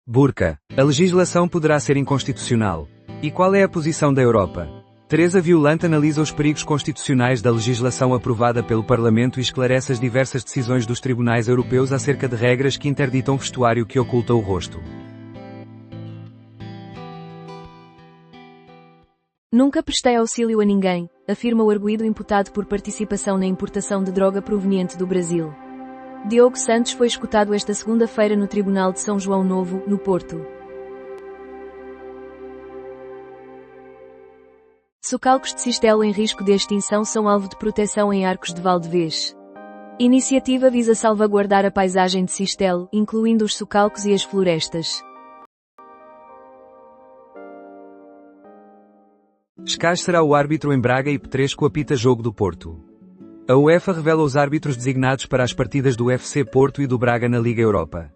Burca. A legislação poderá ser inconstitucional. E qual é a posição da Europa? Teresa Violante analisa os perigos constitucionais da legislação aprovada pelo Parlamento e esclarece as diversas decisões dos tribunais europeus acerca de regras que interditam vestuário que oculta o rosto. Nunca prestei auxílio a ninguém, afirma o arguido imputado por participação na importação de droga proveniente do Brasil. Diogo Santos foi escutado esta segunda-feira no Tribunal de São João Novo, no Porto. Socalcos de Cistelo em risco de extinção são alvo de proteção em Arcos de Valdevez. Iniciativa visa salvaguardar a paisagem de Cistelo, incluindo os socalcos e as florestas. Scás será o árbitro em Braga e Petresco apita jogo do Porto. A UEFA revela os árbitros designados para as partidas do FC Porto e do Braga na Liga Europa.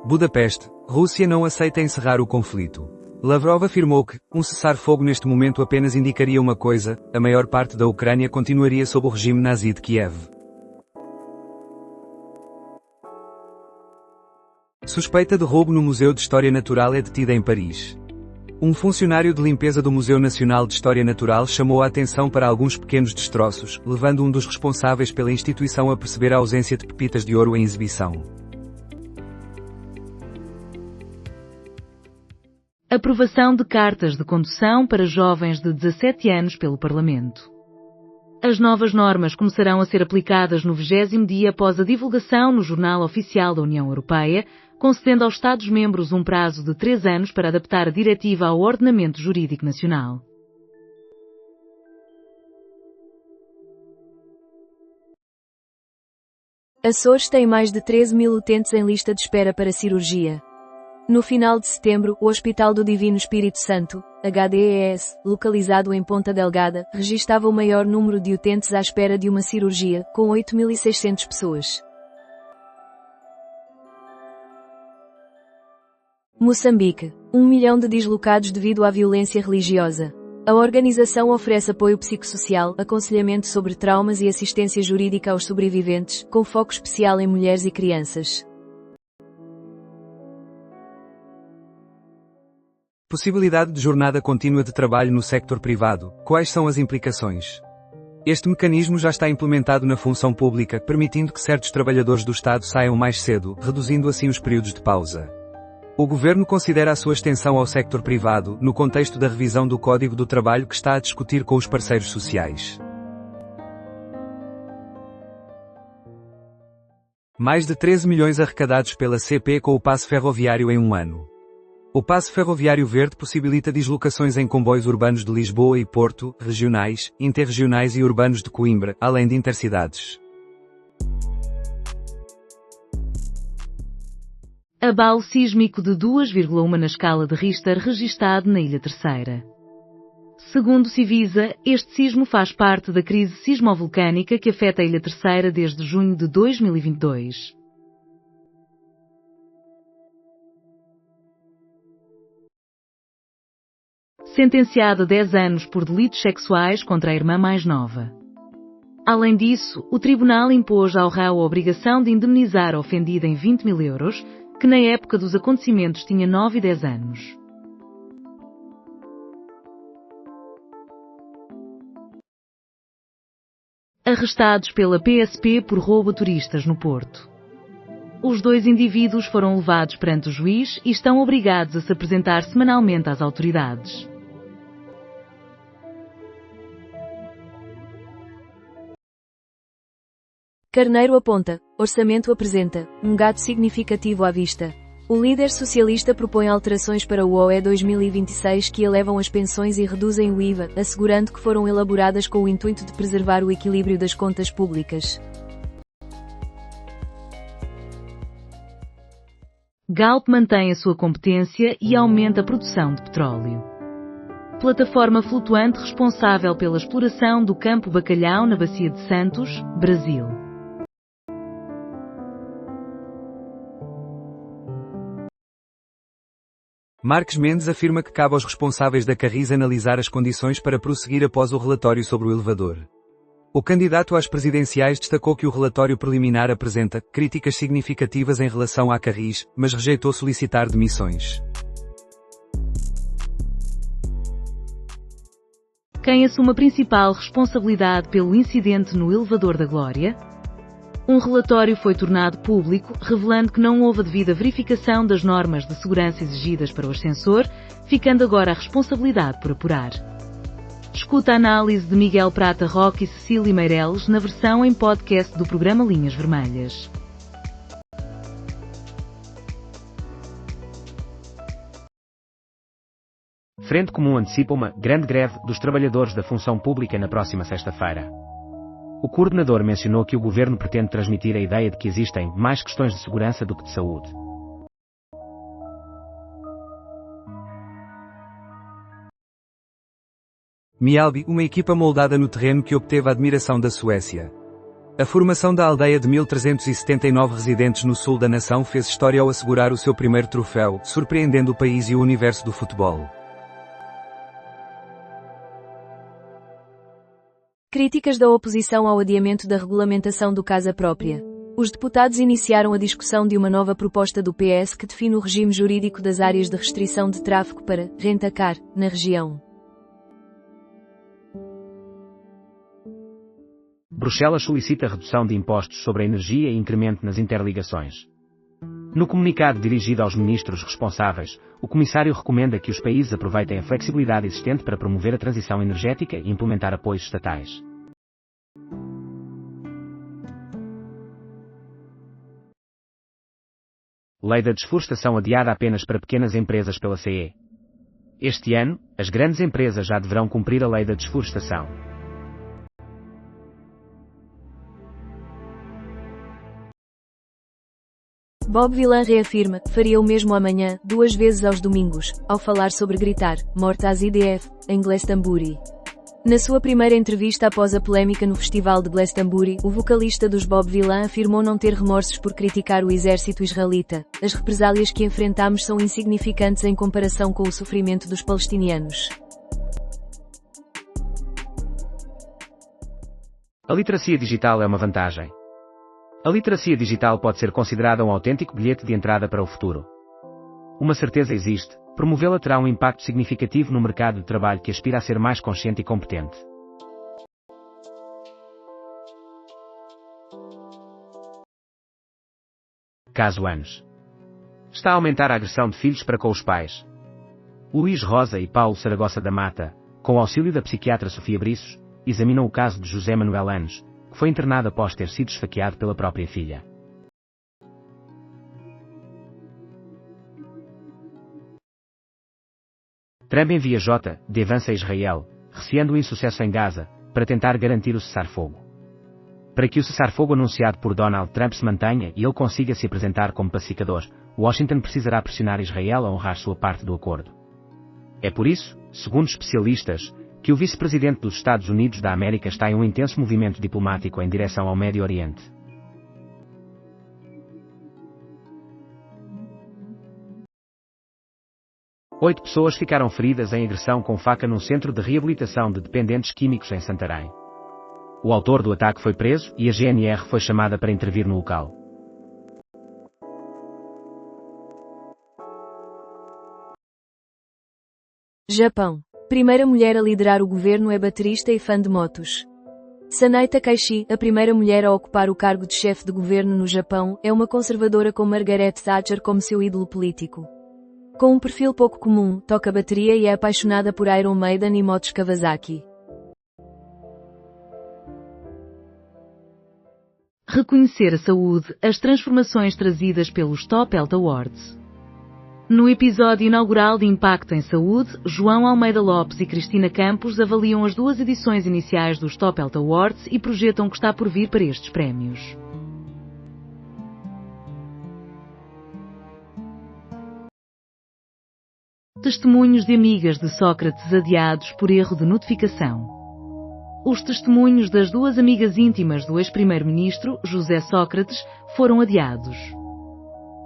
Budapeste, Rússia não aceita encerrar o conflito. Lavrov afirmou que, um cessar-fogo neste momento apenas indicaria uma coisa: a maior parte da Ucrânia continuaria sob o regime nazi de Kiev. Suspeita de roubo no Museu de História Natural é detida em Paris. Um funcionário de limpeza do Museu Nacional de História Natural chamou a atenção para alguns pequenos destroços, levando um dos responsáveis pela instituição a perceber a ausência de pepitas de ouro em exibição. Aprovação de cartas de condução para jovens de 17 anos pelo Parlamento. As novas normas começarão a ser aplicadas no 20º dia após a divulgação no Jornal Oficial da União Europeia, concedendo aos Estados-membros um prazo de 3 anos para adaptar a diretiva ao ordenamento jurídico nacional. Açores tem mais de 13 mil utentes em lista de espera para cirurgia. No final de setembro, o Hospital do Divino Espírito Santo, HDES, localizado em Ponta Delgada, registava o maior número de utentes à espera de uma cirurgia, com 8.600 pessoas. Moçambique. 1 milhão de deslocados devido à violência religiosa. A organização oferece apoio psicossocial, aconselhamento sobre traumas e assistência jurídica aos sobreviventes, com foco especial em mulheres e crianças. Possibilidade de jornada contínua de trabalho no sector privado. Quais são as implicações? Este mecanismo já está implementado na função pública, permitindo que certos trabalhadores do Estado saiam mais cedo, reduzindo assim os períodos de pausa. O governo considera a sua extensão ao sector privado, no contexto da revisão do Código do Trabalho que está a discutir com os parceiros sociais. Mais de 13 milhões arrecadados pela CP com o passe ferroviário em um ano. O passe ferroviário verde possibilita deslocações em comboios urbanos de Lisboa e Porto, regionais, interregionais e urbanos de Coimbra, além de intercidades. Abalo sísmico de 2,1 na escala de Richter registado na Ilha Terceira. Segundo Civisa, este sismo faz parte da crise sismovolcânica que afeta a Ilha Terceira desde junho de 2022. Sentenciado a 10 anos por delitos sexuais contra a irmã mais nova. Além disso, o tribunal impôs ao réu a obrigação de indemnizar a ofendida em 20 mil euros, que na época dos acontecimentos tinha 9 e 10 anos. Arrestados pela PSP por roubo a turistas no Porto. Os 2 indivíduos foram levados perante o juiz e estão obrigados a se apresentar semanalmente às autoridades. Carneiro aponta, orçamento apresenta, um gato significativo à vista. O líder socialista propõe alterações para o OE 2026 que elevam as pensões e reduzem o IVA, assegurando que foram elaboradas com o intuito de preservar o equilíbrio das contas públicas. Galp mantém a sua competência e aumenta a produção de petróleo. Plataforma flutuante responsável pela exploração do campo Bacalhau na Bacia de Santos, Brasil. Marques Mendes afirma que cabe aos responsáveis da Carris analisar as condições para prosseguir após o relatório sobre o elevador. O candidato às presidenciais destacou que o relatório preliminar apresenta críticas significativas em relação à Carris, mas rejeitou solicitar demissões. Quem assume a principal responsabilidade pelo incidente no elevador da Glória? Um relatório foi tornado público, revelando que não houve a devida verificação das normas de segurança exigidas para o ascensor, ficando agora a responsabilidade por apurar. Escuta a análise de Miguel Prata Roque e Cecília Meireles na versão em podcast do programa Linhas Vermelhas. Frente Comum antecipa uma grande greve dos trabalhadores da função pública na próxima sexta-feira. O coordenador mencionou que o governo pretende transmitir a ideia de que existem mais questões de segurança do que de saúde. Mjällby, uma equipa moldada no terreno que obteve a admiração da Suécia. A formação da aldeia de 1379 residentes no sul da nação fez história ao assegurar o seu primeiro troféu, surpreendendo o país e o universo do futebol. Críticas da oposição ao adiamento da regulamentação do casa própria. Os deputados iniciaram a discussão de uma nova proposta do PS que define o regime jurídico das áreas de restrição de tráfego para rentacar na região. Bruxelas solicita redução de impostos sobre a energia e incremento nas interligações. No comunicado dirigido aos ministros responsáveis, o comissário recomenda que os países aproveitem a flexibilidade existente para promover a transição energética e implementar apoios estatais. Lei da desflorestação adiada apenas para pequenas empresas pela CE. Este ano, as grandes empresas já deverão cumprir a lei da desflorestação. Bob Dylan reafirma que faria o mesmo amanhã, 2 vezes aos domingos, ao falar sobre gritar "morte às IDF", em Glastonbury. Na sua primeira entrevista após a polémica no festival de Glastonbury, o vocalista dos Bob Dylan afirmou não ter remorsos por criticar o exército israelita. As represálias que enfrentamos são insignificantes em comparação com o sofrimento dos palestinianos. A literacia digital é uma vantagem. A literacia digital pode ser considerada um autêntico bilhete de entrada para o futuro. Uma certeza existe: promovê-la terá um impacto significativo no mercado de trabalho que aspira a ser mais consciente e competente. Caso anos. Está a aumentar a agressão de filhos para com os pais. Luís Rosa e Paulo Saragossa da Mata, com o auxílio da psiquiatra Sofia Briços, examinam o caso de José Manuel Anos, que foi internado após ter sido esfaqueado pela própria filha. Trump envia JD Vance a Israel, receando o insucesso em Gaza, para tentar garantir o cessar-fogo. Para que o cessar-fogo anunciado por Donald Trump se mantenha e ele consiga se apresentar como pacificador, Washington precisará pressionar Israel a honrar sua parte do acordo. É por isso, segundo especialistas, que o vice-presidente dos Estados Unidos da América está em um intenso movimento diplomático em direção ao Médio Oriente. Oito pessoas ficaram feridas em agressão com faca num centro de reabilitação de dependentes químicos em Santarém. O autor do ataque foi preso e a GNR foi chamada para intervir no local. Japão. Primeira mulher a liderar o governo é baterista e fã de motos. Sanae Takaishi, a primeira mulher a ocupar o cargo de chefe de governo no Japão, é uma conservadora com Margaret Thatcher como seu ídolo político. Com um perfil pouco comum, toca bateria e é apaixonada por Iron Maiden e motos Kawasaki. Reconhecer a saúde, as transformações trazidas pelos Top Health Awards. No episódio inaugural de Impacto em Saúde, João Almeida Lopes e Cristina Campos avaliam as duas edições iniciais dos Top Health Awards e projetam o que está por vir para estes prémios. Testemunhos de amigas de Sócrates adiados por erro de notificação. Os testemunhos das duas amigas íntimas do ex-primeiro-ministro, José Sócrates, foram adiados.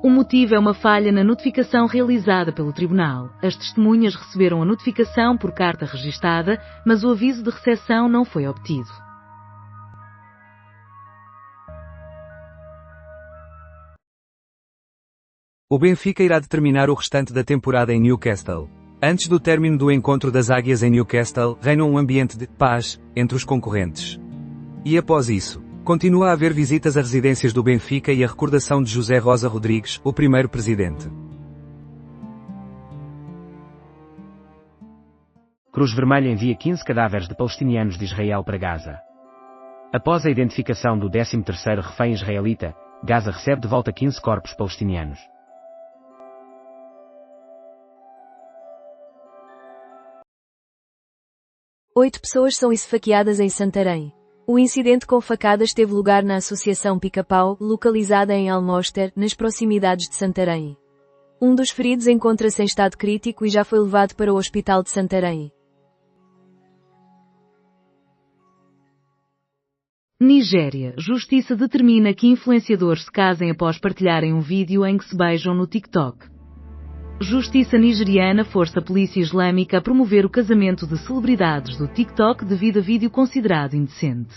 O motivo é uma falha na notificação realizada pelo tribunal. As testemunhas receberam a notificação por carta registada, mas o aviso de recepção não foi obtido. O Benfica irá determinar o restante da temporada em Newcastle. Antes do término do encontro das Águias em Newcastle, reina um ambiente de paz entre os concorrentes. E após isso, continua a haver visitas a residências do Benfica e a recordação de José Rosa Rodrigues, o primeiro presidente. Cruz Vermelha envia 15 cadáveres de palestinianos de Israel para Gaza. Após a identificação do 13º refém israelita, Gaza recebe de volta 15 corpos palestinianos. Oito pessoas são esfaqueadas em Santarém. O incidente com facadas teve lugar na Associação Pica-Pau, localizada em Almoster, nas proximidades de Santarém. Um dos feridos encontra-se em estado crítico e já foi levado para o Hospital de Santarém. Nigéria. Justiça determina que influenciadores se casem após partilharem um vídeo em que se beijam no TikTok. Justiça nigeriana força a polícia islâmica a promover o casamento de celebridades do TikTok devido a vídeo considerado indecente.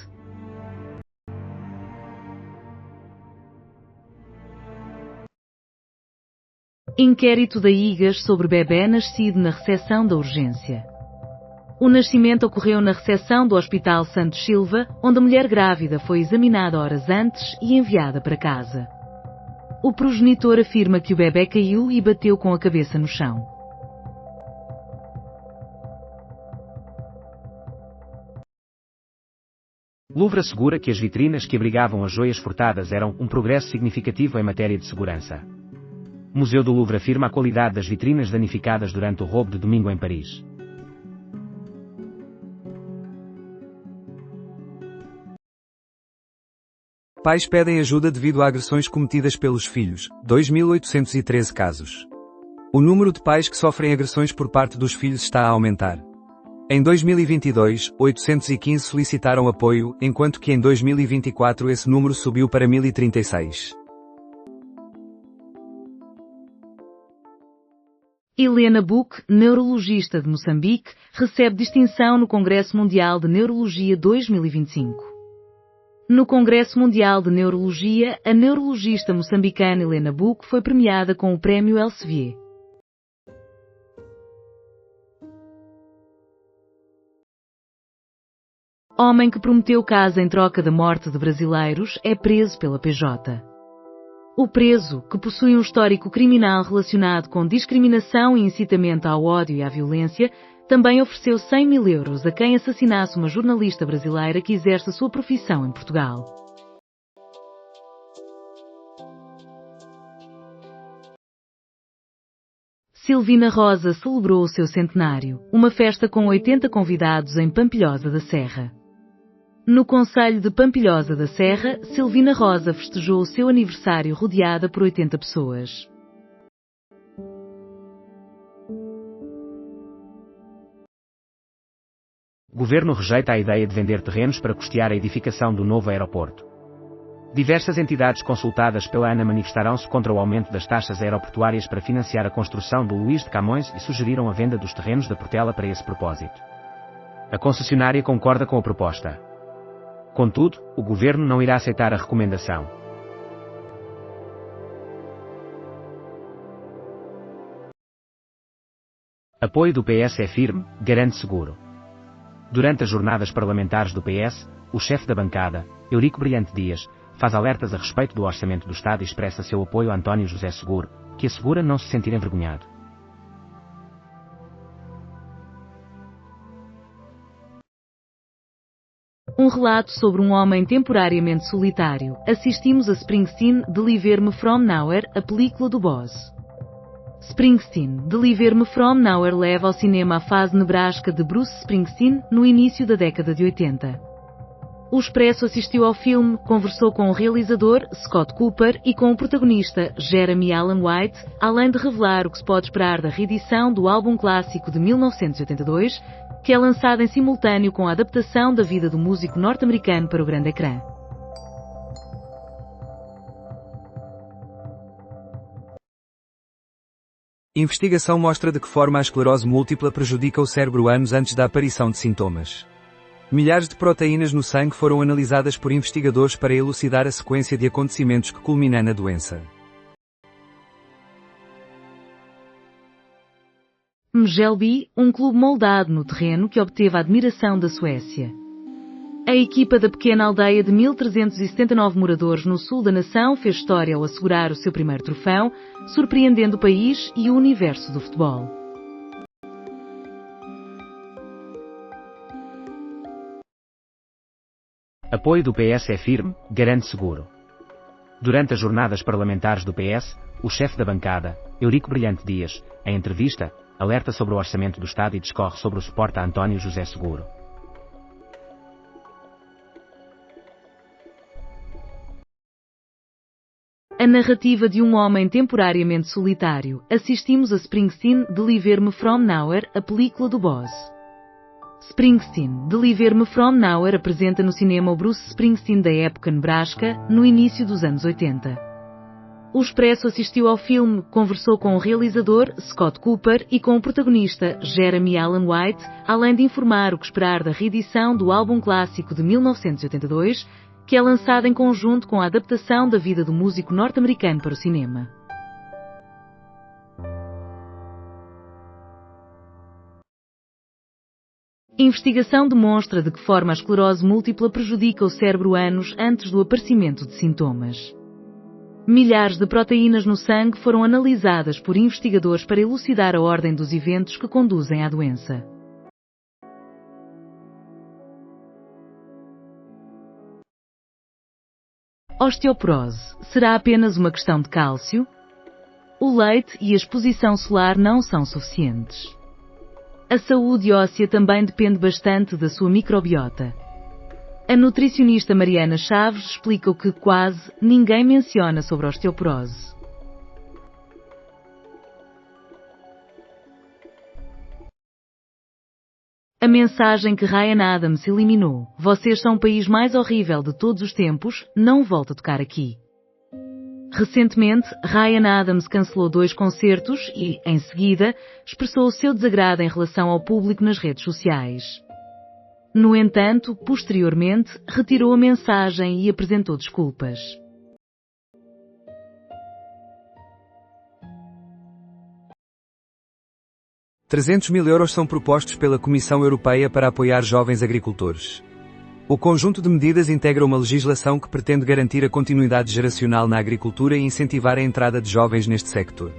Inquérito da IGAS sobre bebê nascido na recepção da urgência. O nascimento ocorreu na recepção do Hospital Santos Silva, onde a mulher grávida foi examinada horas antes e enviada para casa. O progenitor afirma que o bebê caiu e bateu com a cabeça no chão. Louvre assegura que as vitrinas que abrigavam as joias furtadas eram um progresso significativo em matéria de segurança. O Museu do Louvre afirma a qualidade das vitrinas danificadas durante o roubo de domingo em Paris. Pais pedem ajuda devido a agressões cometidas pelos filhos, 2.813 casos. O número de pais que sofrem agressões por parte dos filhos está a aumentar. Em 2022, 815 solicitaram apoio, enquanto que em 2024 esse número subiu para 1.036. Helena Buck, neurologista de Moçambique, recebe distinção no Congresso Mundial de Neurologia 2025. No Congresso Mundial de Neurologia, a neurologista moçambicana Helena Buck foi premiada com o Prémio Elsevier. Homem que prometeu casa em troca da morte de brasileiros é preso pela PJ. O preso, que possui um histórico criminal relacionado com discriminação e incitamento ao ódio e à violência, também ofereceu 100 mil euros a quem assassinasse uma jornalista brasileira que exerce a sua profissão em Portugal. Silvina Rosa celebrou o seu centenário, uma festa com 80 convidados em Pampilhosa da Serra. No concelho de Pampilhosa da Serra, Silvina Rosa festejou o seu aniversário rodeada por 80 pessoas. O governo rejeita a ideia de vender terrenos para custear a edificação do novo aeroporto. Diversas entidades consultadas pela ANA manifestaram-se contra o aumento das taxas aeroportuárias para financiar a construção do Luís de Camões e sugeriram a venda dos terrenos da Portela para esse propósito. A concessionária concorda com a proposta. Contudo, o governo não irá aceitar a recomendação. Apoio do PS é firme, garante seguro. Durante as jornadas parlamentares do PS, o chefe da bancada, Eurico Brilhante Dias, faz alertas a respeito do orçamento do Estado e expressa seu apoio a António José Seguro, que assegura não se sentir envergonhado. Um relato sobre um homem temporariamente solitário. Assistimos a Springsteen, Deliver Me From Nowhere, a película do Boss. Springsteen, Deliver Me From Nowhere leva ao cinema a fase nebrasca de Bruce Springsteen, no início da década de 80. O Expresso assistiu ao filme, conversou com o realizador, Scott Cooper, e com o protagonista, Jeremy Allen White, além de revelar o que se pode esperar da reedição do álbum clássico de 1982, que é lançado em simultâneo com a adaptação da vida do músico norte-americano para o grande ecrã. Investigação mostra de que forma a esclerose múltipla prejudica o cérebro anos antes da aparição de sintomas. Milhares de proteínas no sangue foram analisadas por investigadores para elucidar a sequência de acontecimentos que culmina na doença. Mjällby, um clube moldado no terreno que obteve a admiração da Suécia. A equipa da pequena aldeia de 1.379 moradores no sul da nação fez história ao assegurar o seu primeiro troféu, surpreendendo o país e o universo do futebol. Apoio do PS é firme, garante seguro. Durante as jornadas parlamentares do PS, o chefe da bancada, Eurico Brilhante Dias, em entrevista, alerta sobre o orçamento do Estado e discorre sobre o suporte a António José Seguro. A narrativa de um homem temporariamente solitário. Assistimos a Springsteen, Deliver Me From Nowhere, a película do Boss. Springsteen, Deliver Me From Nowhere apresenta no cinema o Bruce Springsteen da época nebrasca, no início dos anos 80. O Expresso assistiu ao filme, conversou com o realizador, Scott Cooper, e com o protagonista, Jeremy Allen White, além de informar o que esperar da reedição do álbum clássico de 1982, que é lançado em conjunto com a adaptação da vida do músico norte-americano para o cinema. Investigação demonstra de que forma a esclerose múltipla prejudica o cérebro anos antes do aparecimento de sintomas. Milhares de proteínas no sangue foram analisadas por investigadores para elucidar a ordem dos eventos que conduzem à doença. Osteoporose. Será apenas uma questão de cálcio? O leite e a exposição solar não são suficientes. A saúde óssea também depende bastante da sua microbiota. A nutricionista Mariana Chaves explica o que quase ninguém menciona sobre a osteoporose. A mensagem que Ryan Adams eliminou: "Vocês são o país mais horrível de todos os tempos", não volta a tocar aqui. Recentemente, Ryan Adams cancelou 2 concertos e, em seguida, expressou o seu desagrado em relação ao público nas redes sociais. No entanto, posteriormente, retirou a mensagem e apresentou desculpas. €300 mil são propostos pela Comissão Europeia para apoiar jovens agricultores. O conjunto de medidas integra uma legislação que pretende garantir a continuidade geracional na agricultura e incentivar a entrada de jovens neste sector.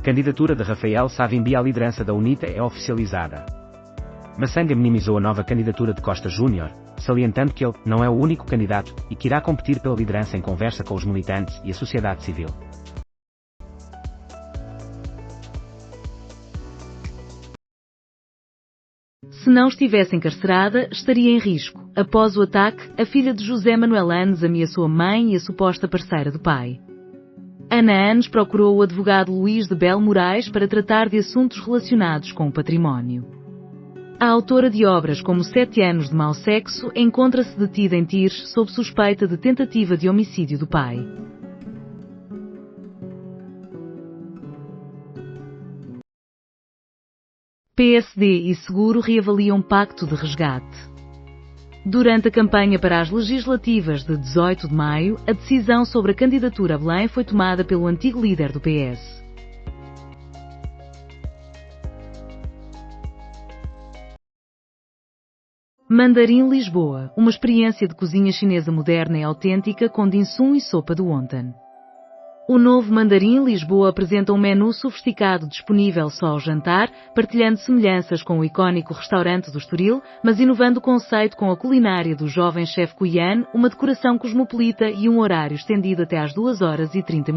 Candidatura de Rafael Savimbi à liderança da UNITA é oficializada. Massanga minimizou a nova candidatura de Costa Júnior, salientando que ele não é o único candidato e que irá competir pela liderança em conversa com os militantes e a sociedade civil. Se não estivesse encarcerada, estaria em risco. Após o ataque, a filha de José Manuel Anes ameaçou a mãe e a suposta parceira do pai. Ana Anes procurou o advogado Luís de Belo Moraes para tratar de assuntos relacionados com o património. A autora de obras como 7 anos de mau sexo encontra-se detida em Tires sob suspeita de tentativa de homicídio do pai. PSD e Seguro reavaliam pacto de resgate. Durante a campanha para as legislativas de 18 de maio, a decisão sobre a candidatura a Belém foi tomada pelo antigo líder do PS. Mandarim Lisboa, uma experiência de cozinha chinesa moderna e autêntica com dim sum e sopa de wonton. O novo Mandarim Lisboa apresenta um menu sofisticado disponível só ao jantar, partilhando semelhanças com o icónico restaurante do Estoril, mas inovando o conceito com a culinária do jovem chefe Cuian, uma decoração cosmopolita e um horário estendido até às 2h30.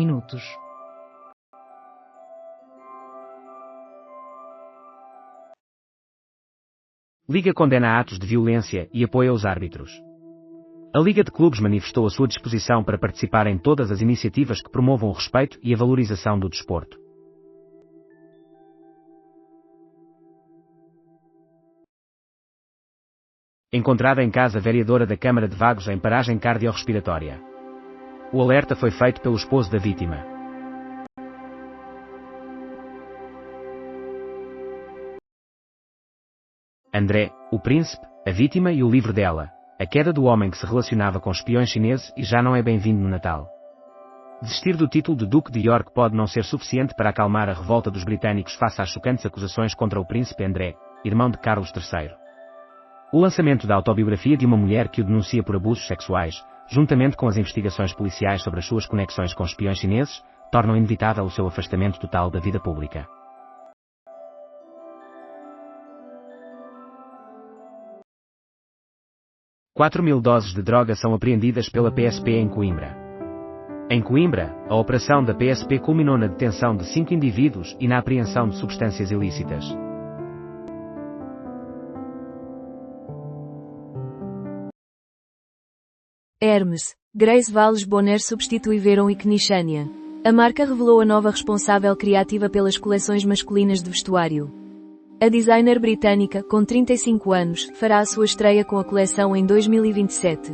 Liga condena atos de violência e apoia os árbitros. A Liga de Clubes manifestou a sua disposição para participar em todas as iniciativas que promovam o respeito e a valorização do desporto. Encontrada em casa vereadora da Câmara de Vagos em paragem cardiorrespiratória. O alerta foi feito pelo esposo da vítima. André, o príncipe, a vítima e o livro dela. A queda do homem que se relacionava com espiões chineses e já não é bem-vindo no Natal. Desistir do título de Duque de York pode não ser suficiente para acalmar a revolta dos britânicos face às chocantes acusações contra o príncipe André, irmão de Carlos III. O lançamento da autobiografia de uma mulher que o denuncia por abusos sexuais, juntamente com as investigações policiais sobre as suas conexões com espiões chineses, tornam inevitável o seu afastamento total da vida pública. Quatro 4.000 doses de droga são apreendidas pela PSP em Coimbra. Em Coimbra, a operação da PSP culminou na detenção de 5 indivíduos e na apreensão de substâncias ilícitas. Hermes, Grace Valles Bonner substitui Veron e Knishania. A marca revelou a nova responsável criativa pelas coleções masculinas de vestuário. A designer britânica, com 35 anos, fará a sua estreia com a coleção em 2027.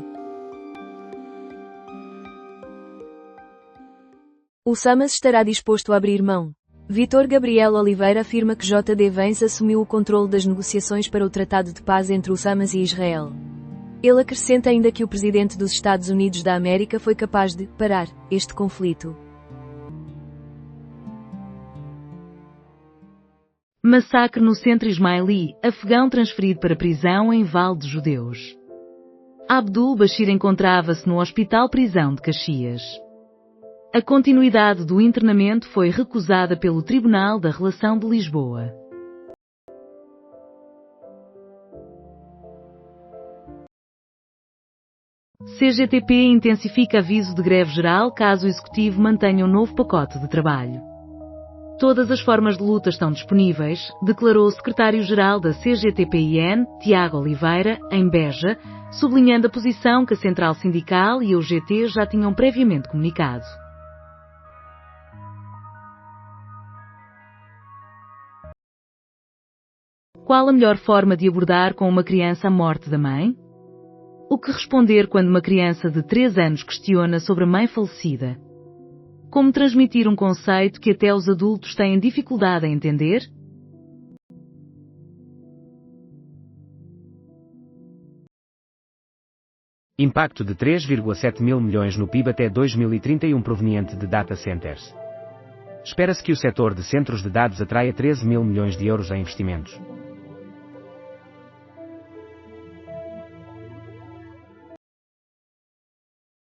O Samas estará disposto a abrir mão. Vítor Gabriel Oliveira afirma que J.D. Vance assumiu o controle das negociações para o Tratado de Paz entre o Hamas e Israel. Ele acrescenta ainda que o presidente dos Estados Unidos da América foi capaz de parar este conflito. Massacre no centro ismaili, afegão transferido para prisão em Val de Judeus. Abdul Bashir encontrava-se no Hospital-Prisão de Caxias. A continuidade do internamento foi recusada pelo Tribunal da Relação de Lisboa. CGTP intensifica aviso de greve geral caso o Executivo mantenha um novo pacote de trabalho. Todas as formas de luta estão disponíveis, declarou o secretário-geral da CGTP-IN, Tiago Oliveira, em Beja, sublinhando a posição que a Central Sindical e a UGT já tinham previamente comunicado. Qual a melhor forma de abordar com uma criança a morte da mãe? O que responder quando uma criança de 3 anos questiona sobre a mãe falecida? Como transmitir um conceito que até os adultos têm dificuldade em entender? Impacto de 3,7 mil milhões no PIB até 2031 proveniente de data centers. Espera-se que o setor de centros de dados atraia 13 mil milhões de euros em investimentos.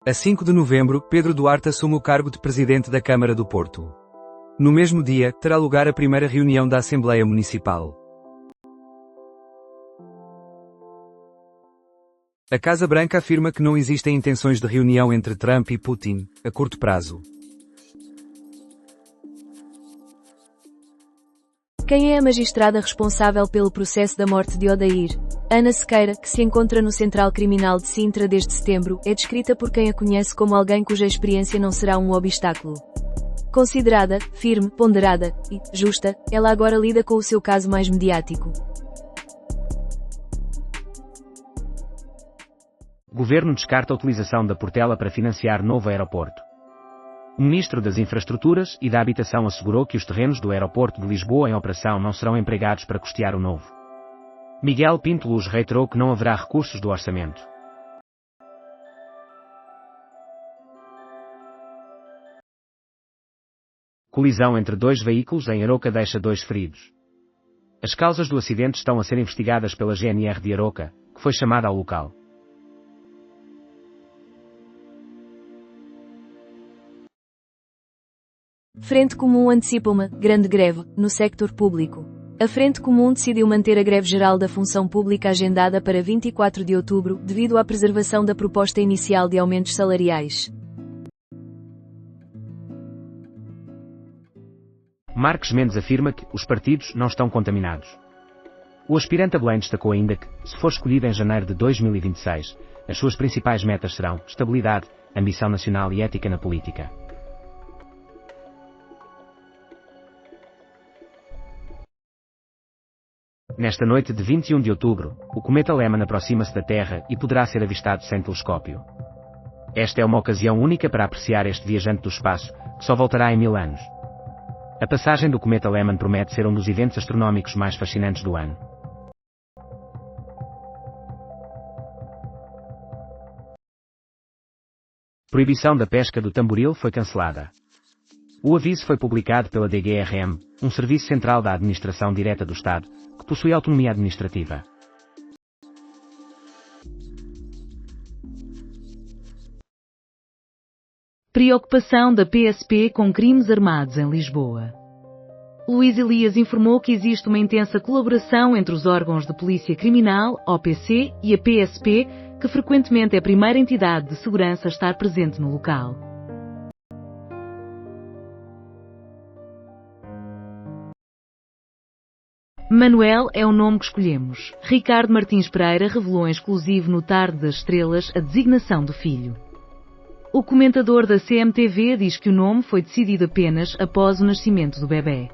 A 5 de novembro, Pedro Duarte assume o cargo de Presidente da Câmara do Porto. No mesmo dia, terá lugar a primeira reunião da Assembleia Municipal. A Casa Branca afirma que não existem intenções de reunião entre Trump e Putin, a curto prazo. Quem é a magistrada responsável pelo processo da morte de Odair? Ana Sequeira, que se encontra no Central Criminal de Sintra desde setembro, é descrita por quem a conhece como alguém cuja experiência não será um obstáculo. Considerada, firme, ponderada e justa, ela agora lida com o seu caso mais mediático. Governo descarta a utilização da Portela para financiar novo aeroporto. O Ministro das Infraestruturas e da Habitação assegurou que os terrenos do aeroporto de Lisboa em operação não serão empregados para custear o novo. Miguel Pinto Luz reiterou que não haverá recursos do orçamento. Colisão entre dois veículos em Aroca deixa 2 feridos. As causas do acidente estão a ser investigadas pela GNR de Aroca, que foi chamada ao local. Frente Comum antecipa uma grande greve no sector público. A Frente Comum decidiu manter a greve geral da função pública agendada para 24 de outubro, devido à preservação da proposta inicial de aumentos salariais. Marques Mendes afirma que os partidos não estão contaminados. O aspirante a Belém destacou ainda que, se for escolhido em janeiro de 2026, as suas principais metas serão estabilidade, ambição nacional e ética na política. Nesta noite de 21 de outubro, o cometa Lehmann aproxima-se da Terra e poderá ser avistado sem telescópio. Esta é uma ocasião única para apreciar este viajante do espaço, que só voltará em 1000 anos. A passagem do cometa Lehmann promete ser um dos eventos astronómicos mais fascinantes do ano. Proibição da pesca do tamboril foi cancelada. O aviso foi publicado pela DGRM, um serviço central da Administração Direta do Estado, que possui autonomia administrativa. Preocupação da PSP com crimes armados em Lisboa. Luís Elias informou que existe uma intensa colaboração entre os órgãos de Polícia Criminal, OPC, e a PSP, que frequentemente é a primeira entidade de segurança a estar presente no local. Manuel é o nome que escolhemos. Ricardo Martins Pereira revelou em exclusivo no Tarde das Estrelas a designação do filho. O comentador da CMTV diz que o nome foi decidido apenas após o nascimento do bebê.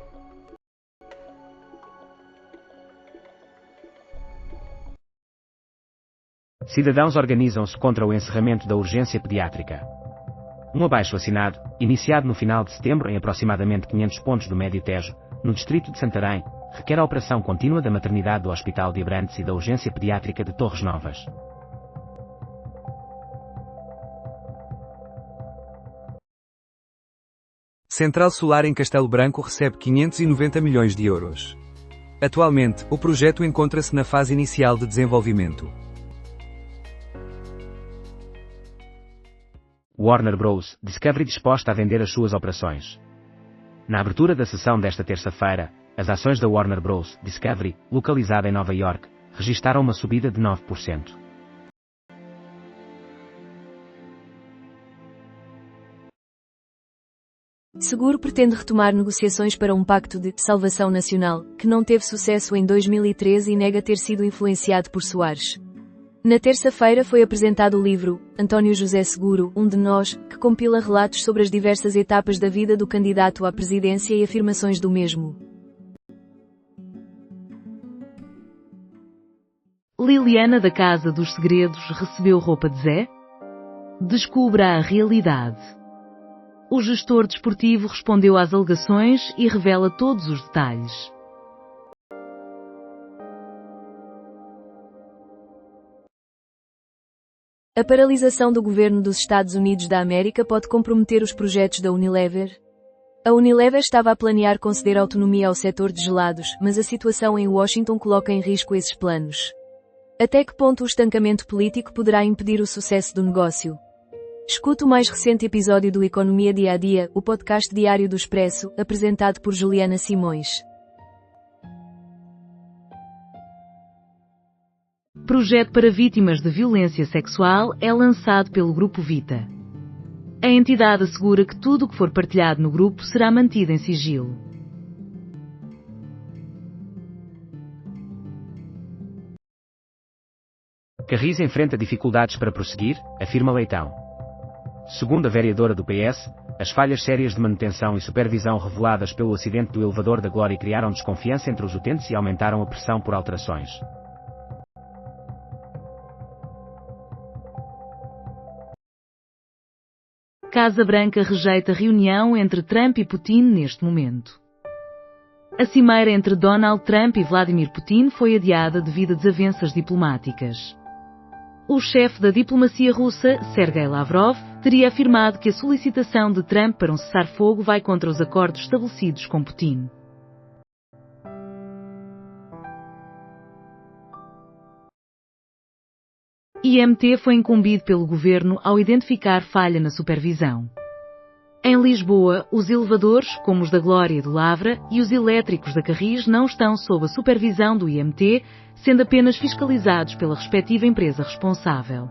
Cidadãos organizam-se contra o encerramento da urgência pediátrica. Um abaixo-assinado, iniciado no final de setembro em aproximadamente 500 pontos do Médio Tejo, no distrito de Santarém, requer a operação contínua da maternidade do Hospital de Abrantes e da urgência pediátrica de Torres Novas. Central Solar em Castelo Branco recebe 590 milhões de euros. Atualmente, o projeto encontra-se na fase inicial de desenvolvimento. Warner Bros. Discovery disposta a vender as suas operações. Na abertura da sessão desta terça-feira, as ações da Warner Bros. Discovery, localizada em Nova York, registaram uma subida de 9%. Seguro pretende retomar negociações para um pacto de salvação nacional, que não teve sucesso em 2013 e nega ter sido influenciado por Soares. Na terça-feira foi apresentado o livro António José Seguro, um de nós, que compila relatos sobre as diversas etapas da vida do candidato à presidência e afirmações do mesmo. Liliana da Casa dos Segredos recebeu roupa de Zé? Descubra a realidade. O gestor desportivo respondeu às alegações e revela todos os detalhes. A paralisação do governo dos Estados Unidos da América pode comprometer os projetos da Unilever? A Unilever estava a planear conceder autonomia ao setor de gelados, mas a situação em Washington coloca em risco esses planos. Até que ponto o estancamento político poderá impedir o sucesso do negócio? Escute o mais recente episódio do Economia Dia a Dia, o podcast diário do Expresso, apresentado por Juliana Simões. Projeto para vítimas de violência sexual é lançado pelo Grupo Vita. A entidade assegura que tudo o que for partilhado no grupo será mantido em sigilo. Carris enfrenta dificuldades para prosseguir, afirma Leitão. Segundo a vereadora do PS, as falhas sérias de manutenção e supervisão reveladas pelo acidente do elevador da Glória criaram desconfiança entre os utentes e aumentaram a pressão por alterações. Casa Branca rejeita reunião entre Trump e Putin neste momento. A cimeira entre Donald Trump e Vladimir Putin foi adiada devido a desavenças diplomáticas. O chefe da diplomacia russa, Sergei Lavrov, teria afirmado que a solicitação de Trump para um cessar-fogo vai contra os acordos estabelecidos com Putin. IMT foi incumbido pelo governo ao identificar falha na supervisão. Em Lisboa, os elevadores, como os da Glória e do Lavra, e os elétricos da Carris não estão sob a supervisão do IMT, sendo apenas fiscalizados pela respectiva empresa responsável.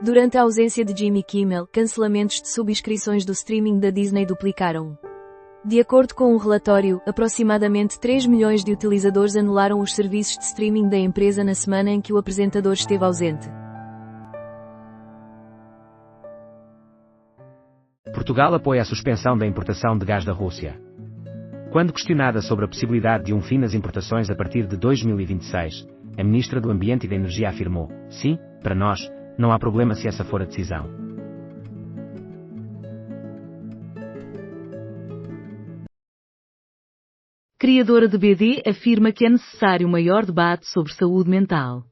Durante a ausência de Jimmy Kimmel, cancelamentos de subscrições do streaming da Disney duplicaram. De acordo com um relatório, aproximadamente 3 milhões de utilizadores anularam os serviços de streaming da empresa na semana em que o apresentador esteve ausente. Portugal apoia a suspensão da importação de gás da Rússia. Quando questionada sobre a possibilidade de um fim nas importações a partir de 2026, a Ministra do Ambiente e da Energia afirmou: sim, para nós, não há problema se essa for a decisão. Criadora de BD afirma que é necessário maior debate sobre saúde mental.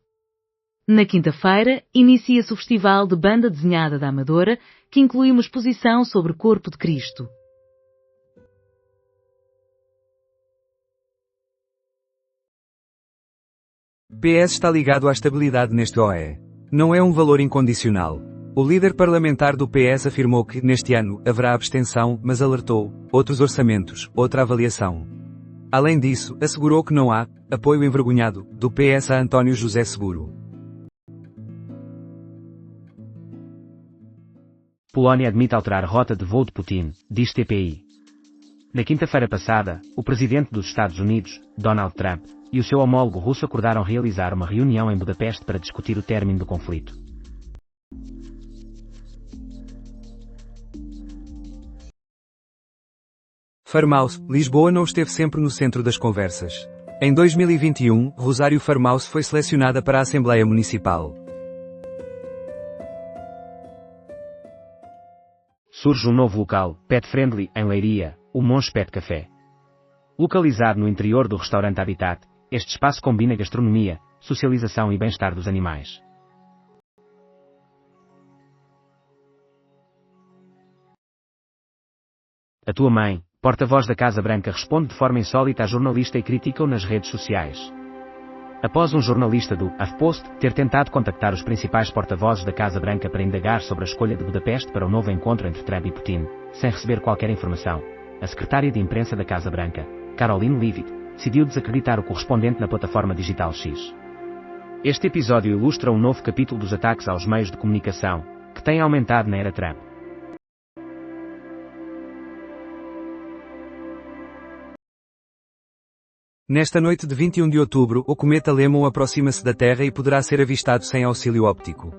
Na quinta-feira, inicia-se o Festival de Banda Desenhada da Amadora, que inclui uma exposição sobre o Corpo de Cristo. PS está ligado à estabilidade neste OE. Não é um valor incondicional. O líder parlamentar do PS afirmou que, neste ano, haverá abstenção, mas alertou: outros orçamentos, outra avaliação. Além disso, assegurou que não há apoio envergonhado do PS a António José Seguro. Polónia admite alterar rota de voo de Putin, diz TPI. Na quinta-feira passada, o presidente dos Estados Unidos, Donald Trump, e o seu homólogo russo acordaram realizar uma reunião em Budapeste para discutir o término do conflito. Farmaus, Lisboa não esteve sempre no centro das conversas. Em 2021, Rosário Farmaus foi selecionada para a Assembleia Municipal. Surge um novo local, pet friendly, em Leiria, o Monge Pet Café. Localizado no interior do restaurante Habitat, este espaço combina gastronomia, socialização e bem-estar dos animais. A tua mãe, porta-voz da Casa Branca, responde de forma insólita à jornalista e critica-o nas redes sociais. Após um jornalista do HuffPost ter tentado contactar os principais porta-vozes da Casa Branca para indagar sobre a escolha de Budapeste para o novo encontro entre Trump e Putin, sem receber qualquer informação, a secretária de imprensa da Casa Branca, Caroline Leavitt, decidiu desacreditar o correspondente na plataforma digital X. Este episódio ilustra um novo capítulo dos ataques aos meios de comunicação, que têm aumentado na era Trump. Nesta noite de 21 de outubro, o cometa Lemon aproxima-se da Terra e poderá ser avistado sem auxílio óptico.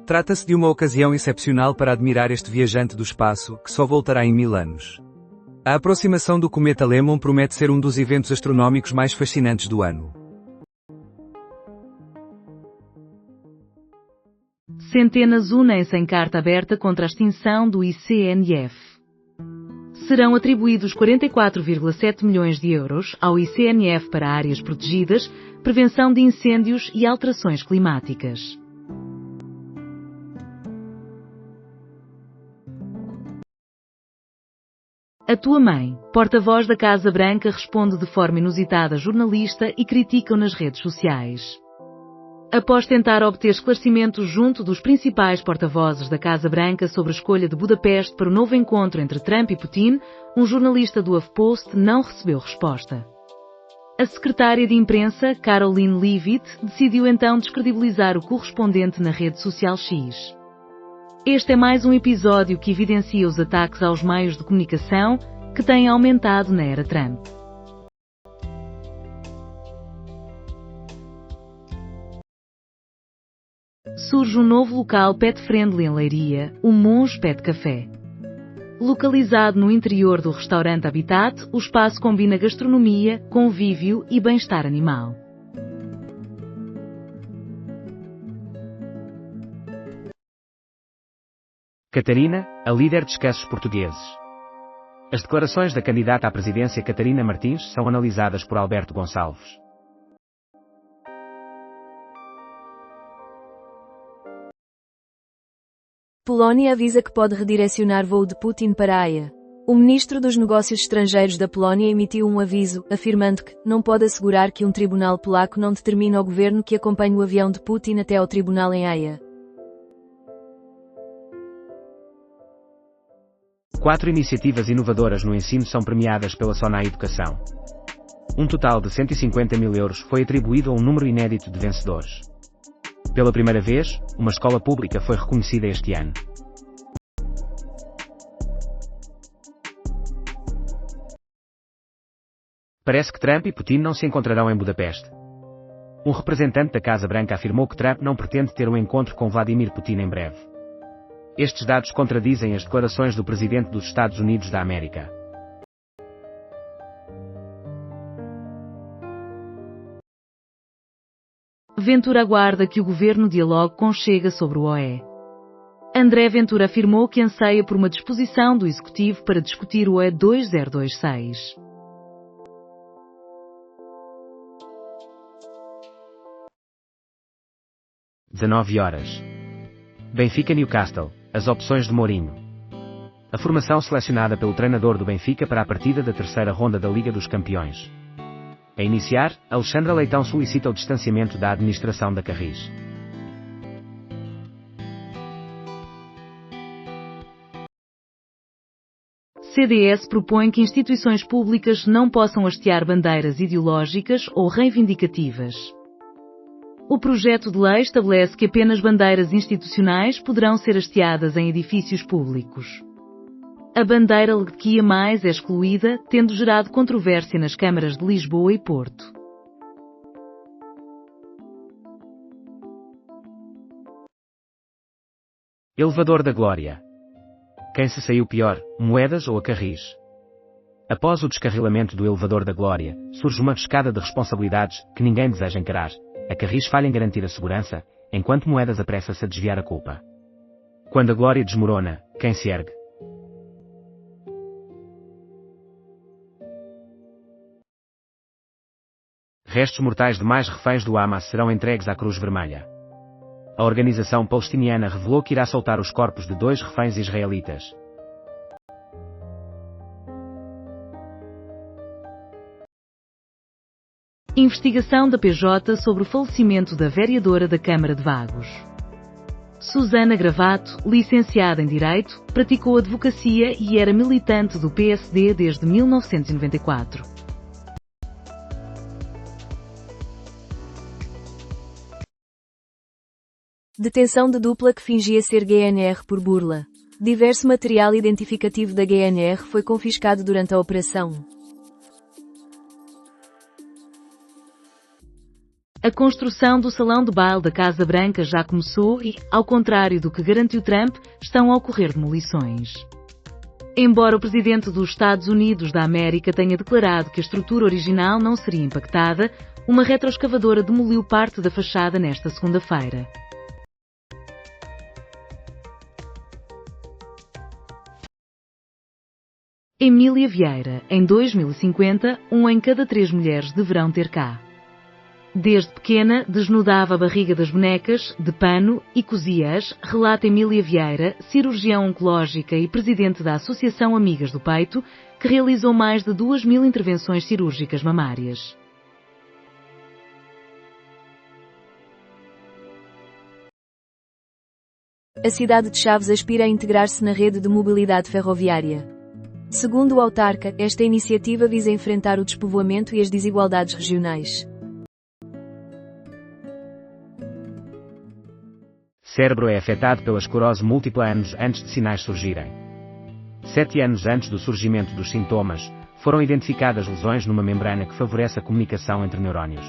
Trata-se de uma ocasião excepcional para admirar este viajante do espaço, que só voltará em 1000 anos. A aproximação do cometa Lemon promete ser um dos eventos astronómicos mais fascinantes do ano. Centenas unem-se em carta aberta contra a extinção do ICNF. Serão atribuídos 44,7 milhões de euros ao ICNF para áreas protegidas, prevenção de incêndios e alterações climáticas. A tua mãe, porta-voz da Casa Branca, responde de forma inusitada a jornalista e critica-o nas redes sociais. Após tentar obter esclarecimentos junto dos principais porta-vozes da Casa Branca sobre a escolha de Budapeste para o novo encontro entre Trump e Putin, um jornalista do HuffPost não recebeu resposta. A secretária de imprensa, Caroline Leavitt, decidiu então descredibilizar o correspondente na rede social X. Este é mais um episódio que evidencia os ataques aos meios de comunicação que têm aumentado na era Trump. Surge um novo local pet-friendly em Leiria, o Monge Pet Café. Localizado no interior do restaurante Habitat, o espaço combina gastronomia, convívio e bem-estar animal. Catarina, a líder de esqueços portugueses. As declarações da candidata à presidência Catarina Martins são analisadas por Alberto Gonçalves. Polónia avisa que pode redirecionar voo de Putin para a Haia. O ministro dos Negócios Estrangeiros da Polónia emitiu um aviso, afirmando que não pode assegurar que um tribunal polaco não determine ao governo que acompanhe o avião de Putin até ao tribunal em Haia. 4 iniciativas inovadoras no ensino são premiadas pela SONAI Educação. Um total de 150 mil euros foi atribuído a um número inédito de vencedores. Pela primeira vez, uma escola pública foi reconhecida este ano. Parece que Trump e Putin não se encontrarão em Budapeste. Um representante da Casa Branca afirmou que Trump não pretende ter um encontro com Vladimir Putin em breve. Estes dados contradizem as declarações do presidente dos Estados Unidos da América. Ventura aguarda que o governo dialogue com Chega sobre o OE. André Ventura afirmou que anseia por uma disposição do Executivo para discutir o OE 2026. Às 19h. Benfica-Newcastle, as opções de Mourinho. A formação selecionada pelo treinador do Benfica para a partida da terceira ronda da Liga dos Campeões. A iniciar, Alexandra Leitão solicita o distanciamento da administração da Carris. CDS propõe que instituições públicas não possam hastear bandeiras ideológicas ou reivindicativas. O projeto de lei estabelece que apenas bandeiras institucionais poderão ser hasteadas em edifícios públicos. A bandeira LGBTQIA+, é excluída, tendo gerado controvérsia nas câmaras de Lisboa e Porto. Elevador da Glória. Quem se saiu pior, Moedas ou a Carris? Após o descarrilamento do Elevador da Glória, surge uma escada de responsabilidades que ninguém deseja encarar. A Carris falha em garantir a segurança, enquanto Moedas apressa-se a desviar a culpa. Quando a Glória desmorona, quem se ergue? Restos mortais de mais reféns do Hamas serão entregues à Cruz Vermelha. A organização palestiniana revelou que irá soltar os corpos de 2 reféns israelitas. Investigação da PJ sobre o falecimento da vereadora da Câmara de Vagos. Susana Gravato, licenciada em Direito, praticou advocacia e era militante do PSD desde 1994. Detenção de dupla que fingia ser GNR por burla. Diverso material identificativo da GNR foi confiscado durante a operação. A construção do salão de baile da Casa Branca já começou e, ao contrário do que garantiu Trump, estão a ocorrer demolições. Embora o presidente dos Estados Unidos da América tenha declarado que a estrutura original não seria impactada, uma retroescavadora demoliu parte da fachada nesta segunda-feira. Emília Vieira, em 2050, 1 em cada 3 mulheres deverão ter cá. Desde pequena, desnudava a barriga das bonecas, de pano, e cozia-as, relata Emília Vieira, cirurgiã oncológica e presidente da Associação Amigas do Peito, que realizou mais de 2.000 intervenções cirúrgicas mamárias. A cidade de Chaves aspira a integrar-se na rede de mobilidade ferroviária. Segundo o autarca, esta iniciativa visa enfrentar o despovoamento e as desigualdades regionais. Cérebro é afetado pela esclerose múltipla anos antes de sinais surgirem. 7 anos antes do surgimento dos sintomas, foram identificadas lesões numa membrana que favorece a comunicação entre neurónios.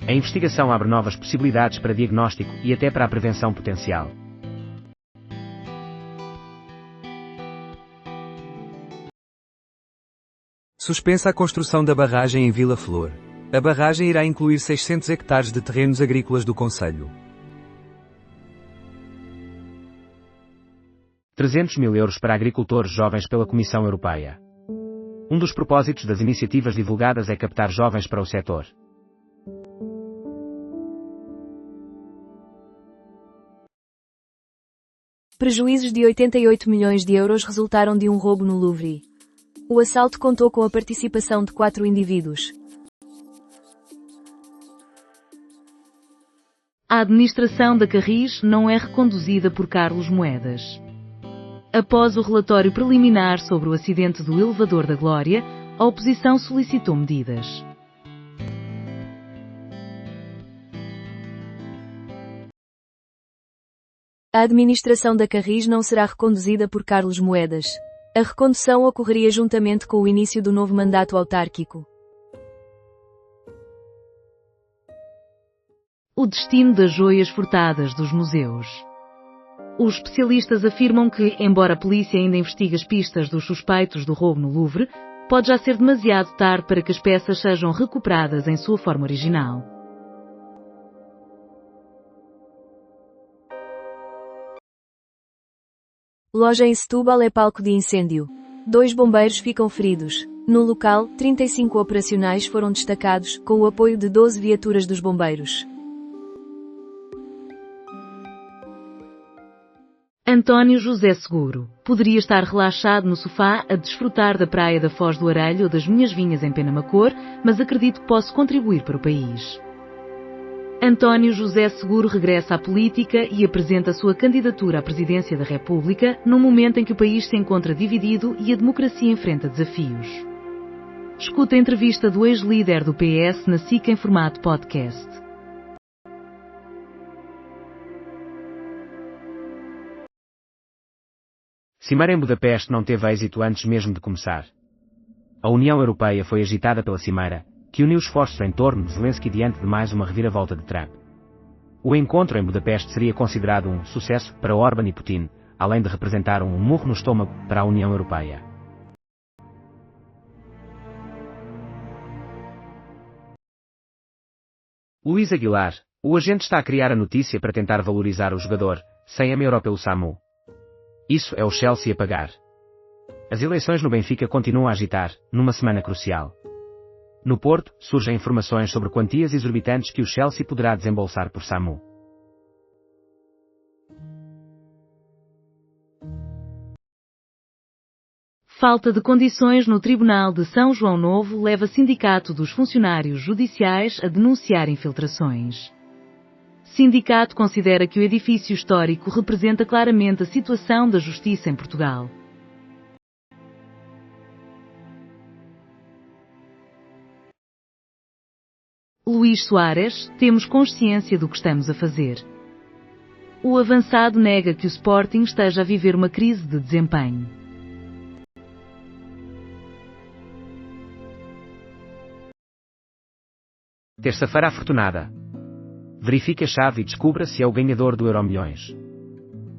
A investigação abre novas possibilidades para diagnóstico e até para a prevenção potencial. Suspensa a construção da barragem em Vila Flor. A barragem irá incluir 600 hectares de terrenos agrícolas do concelho. 300 mil euros para agricultores jovens pela Comissão Europeia. Um dos propósitos das iniciativas divulgadas é captar jovens para o setor. Prejuízos de 88 milhões de euros resultaram de um roubo no Louvre. O assalto contou com a participação de 4 indivíduos. A administração da Carris não é reconduzida por Carlos Moedas. Após o relatório preliminar sobre o acidente do elevador da Glória, a oposição solicitou medidas. A administração da Carris não será reconduzida por Carlos Moedas. A recondução ocorreria juntamente com o início do novo mandato autárquico. O destino das joias furtadas dos museus. Os especialistas afirmam que, embora a polícia ainda investigue as pistas dos suspeitos do roubo no Louvre, pode já ser demasiado tarde para que as peças sejam recuperadas em sua forma original. Loja em Setúbal é palco de incêndio. 2 bombeiros ficam feridos. No local, 35 operacionais foram destacados, com o apoio de 12 viaturas dos bombeiros. António José Seguro. Poderia estar relaxado no sofá a desfrutar da praia da Foz do Arelho ou das minhas vinhas em Penamacor, mas acredito que posso contribuir para o país. António José Seguro regressa à política e apresenta sua candidatura à presidência da República num momento em que o país se encontra dividido e a democracia enfrenta desafios. Escuta a entrevista do ex-líder do PS na SIC em formato podcast. Cimeira em Budapeste não teve êxito antes mesmo de começar. A União Europeia foi agitada pela Cimeira, que uniu esforços em torno de Zelensky diante de mais uma reviravolta de Trump. O encontro em Budapeste seria considerado um sucesso para Orbán e Putin, além de representar um murro no estômago para a União Europeia. Luís Aguilar, o agente está a criar a notícia para tentar valorizar o jogador, 100 € pelo SAMU. Isso é o Chelsea a pagar. As eleições no Benfica continuam a agitar, numa semana crucial. No Porto, surgem informações sobre quantias exorbitantes que o Chelsea poderá desembolsar por SAMU. Falta de condições no Tribunal de São João Novo leva Sindicato dos Funcionários Judiciais a denunciar infiltrações. Sindicato considera que o edifício histórico representa claramente a situação da justiça em Portugal. Luís Soares, temos consciência do que estamos a fazer. O avançado nega que o Sporting esteja a viver uma crise de desempenho. Terça-feira afortunada. Verifique a chave e descubra se é o ganhador do Euromilhões.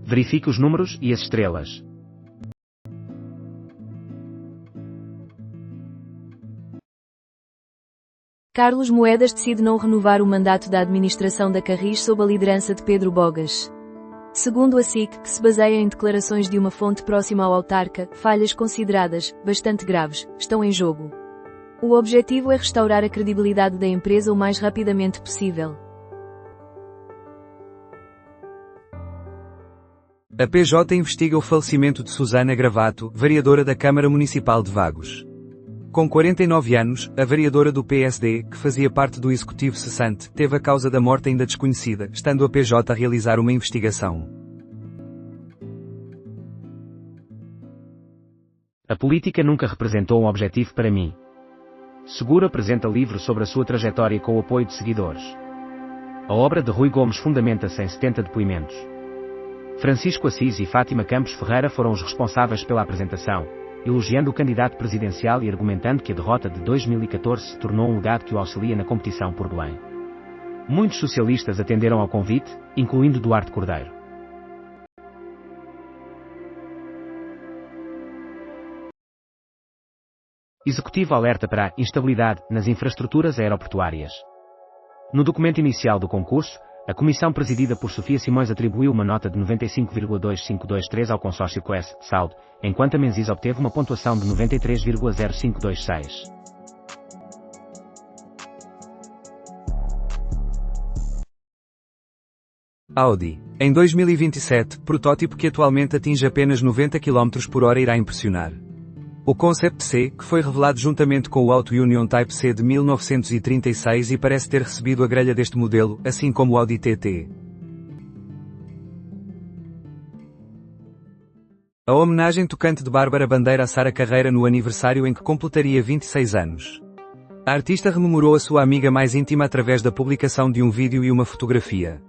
Verifique os números e as estrelas. Carlos Moedas decide não renovar o mandato da administração da Carris sob a liderança de Pedro Bogas. Segundo a SIC, que se baseia em declarações de uma fonte próxima ao autarca, falhas consideradas bastante graves estão em jogo. O objetivo é restaurar a credibilidade da empresa o mais rapidamente possível. A PJ investiga o falecimento de Susana Gravato, vereadora da Câmara Municipal de Vagos. Com 49 anos, a vereadora do PSD, que fazia parte do executivo cessante, teve a causa da morte ainda desconhecida, estando a PJ a realizar uma investigação. A política nunca representou um objetivo para mim. Seguro apresenta livro sobre a sua trajetória com o apoio de seguidores. A obra de Rui Gomes fundamenta-se em 70 depoimentos. Francisco Assis e Fátima Campos Ferreira foram os responsáveis pela apresentação, elogiando o candidato presidencial e argumentando que a derrota de 2014 se tornou um legado que o auxilia na competição por Belém. Muitos socialistas atenderam ao convite, incluindo Duarte Cordeiro. Executivo alerta para a instabilidade nas infraestruturas aeroportuárias. No documento inicial do concurso, a comissão presidida por Sofia Simões atribuiu uma nota de 95,2523 ao consórcio COES Saldo, enquanto a Menzies obteve uma pontuação de 93,0526. Audi. Em 2027, protótipo que atualmente atinge apenas 90 km por hora irá impressionar. O Concept C, que foi revelado juntamente com o Auto Union Type C de 1936 e parece ter recebido a grelha deste modelo, assim como o Audi TT. A homenagem tocante de Bárbara Bandeira a Sara Carreira no aniversário em que completaria 26 anos. A artista rememorou a sua amiga mais íntima através da publicação de um vídeo e uma fotografia.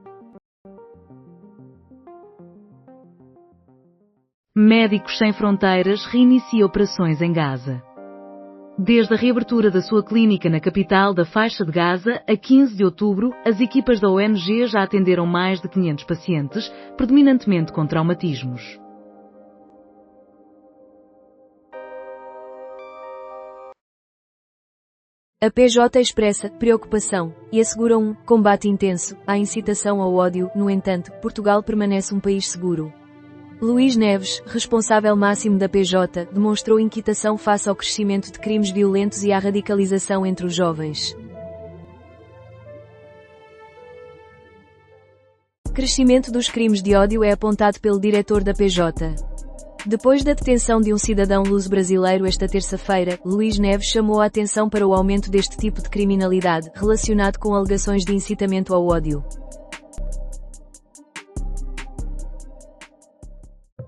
Médicos Sem Fronteiras reinicia operações em Gaza. Desde a reabertura da sua clínica na capital da faixa de Gaza, a 15 de outubro, as equipas da ONG já atenderam mais de 500 pacientes, predominantemente com traumatismos. A PJ expressa preocupação e assegura um combate intenso à incitação ao ódio. No entanto, Portugal permanece um país seguro. Luís Neves, responsável máximo da PJ, demonstrou inquietação face ao crescimento de crimes violentos e à radicalização entre os jovens. O crescimento dos crimes de ódio é apontado pelo diretor da PJ. Depois da detenção de um cidadão luso-brasileiro esta terça-feira, Luís Neves chamou a atenção para o aumento deste tipo de criminalidade, relacionado com alegações de incitamento ao ódio.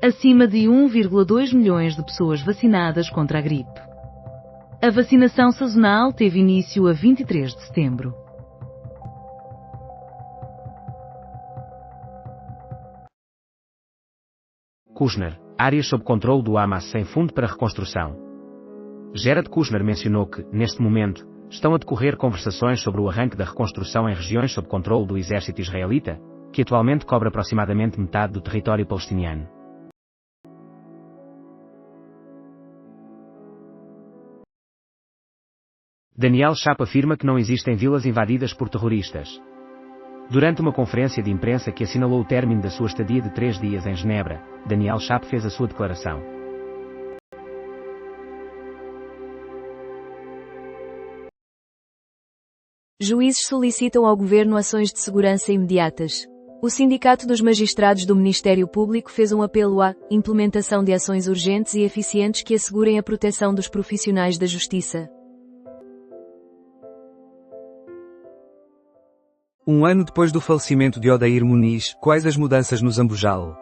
Acima de 1,2 milhões de pessoas vacinadas contra a gripe. A vacinação sazonal teve início a 23 de setembro. Kushner, áreas sob controle do Hamas sem fundo para reconstrução. Jared Kushner mencionou que, neste momento, estão a decorrer conversações sobre o arranque da reconstrução em regiões sob controle do exército israelita, que atualmente cobre aproximadamente metade do território palestiniano. Daniel Chapo afirma que não existem vilas invadidas por terroristas. Durante uma conferência de imprensa que assinalou o término da sua estadia de 3 dias em Genebra, Daniel Chapo fez a sua declaração. Juízes solicitam ao governo ações de segurança imediatas. O Sindicato dos Magistrados do Ministério Público fez um apelo à implementação de ações urgentes e eficientes que assegurem a proteção dos profissionais da justiça. Um ano depois do falecimento de Odair Muniz, quais as mudanças no Zambujal?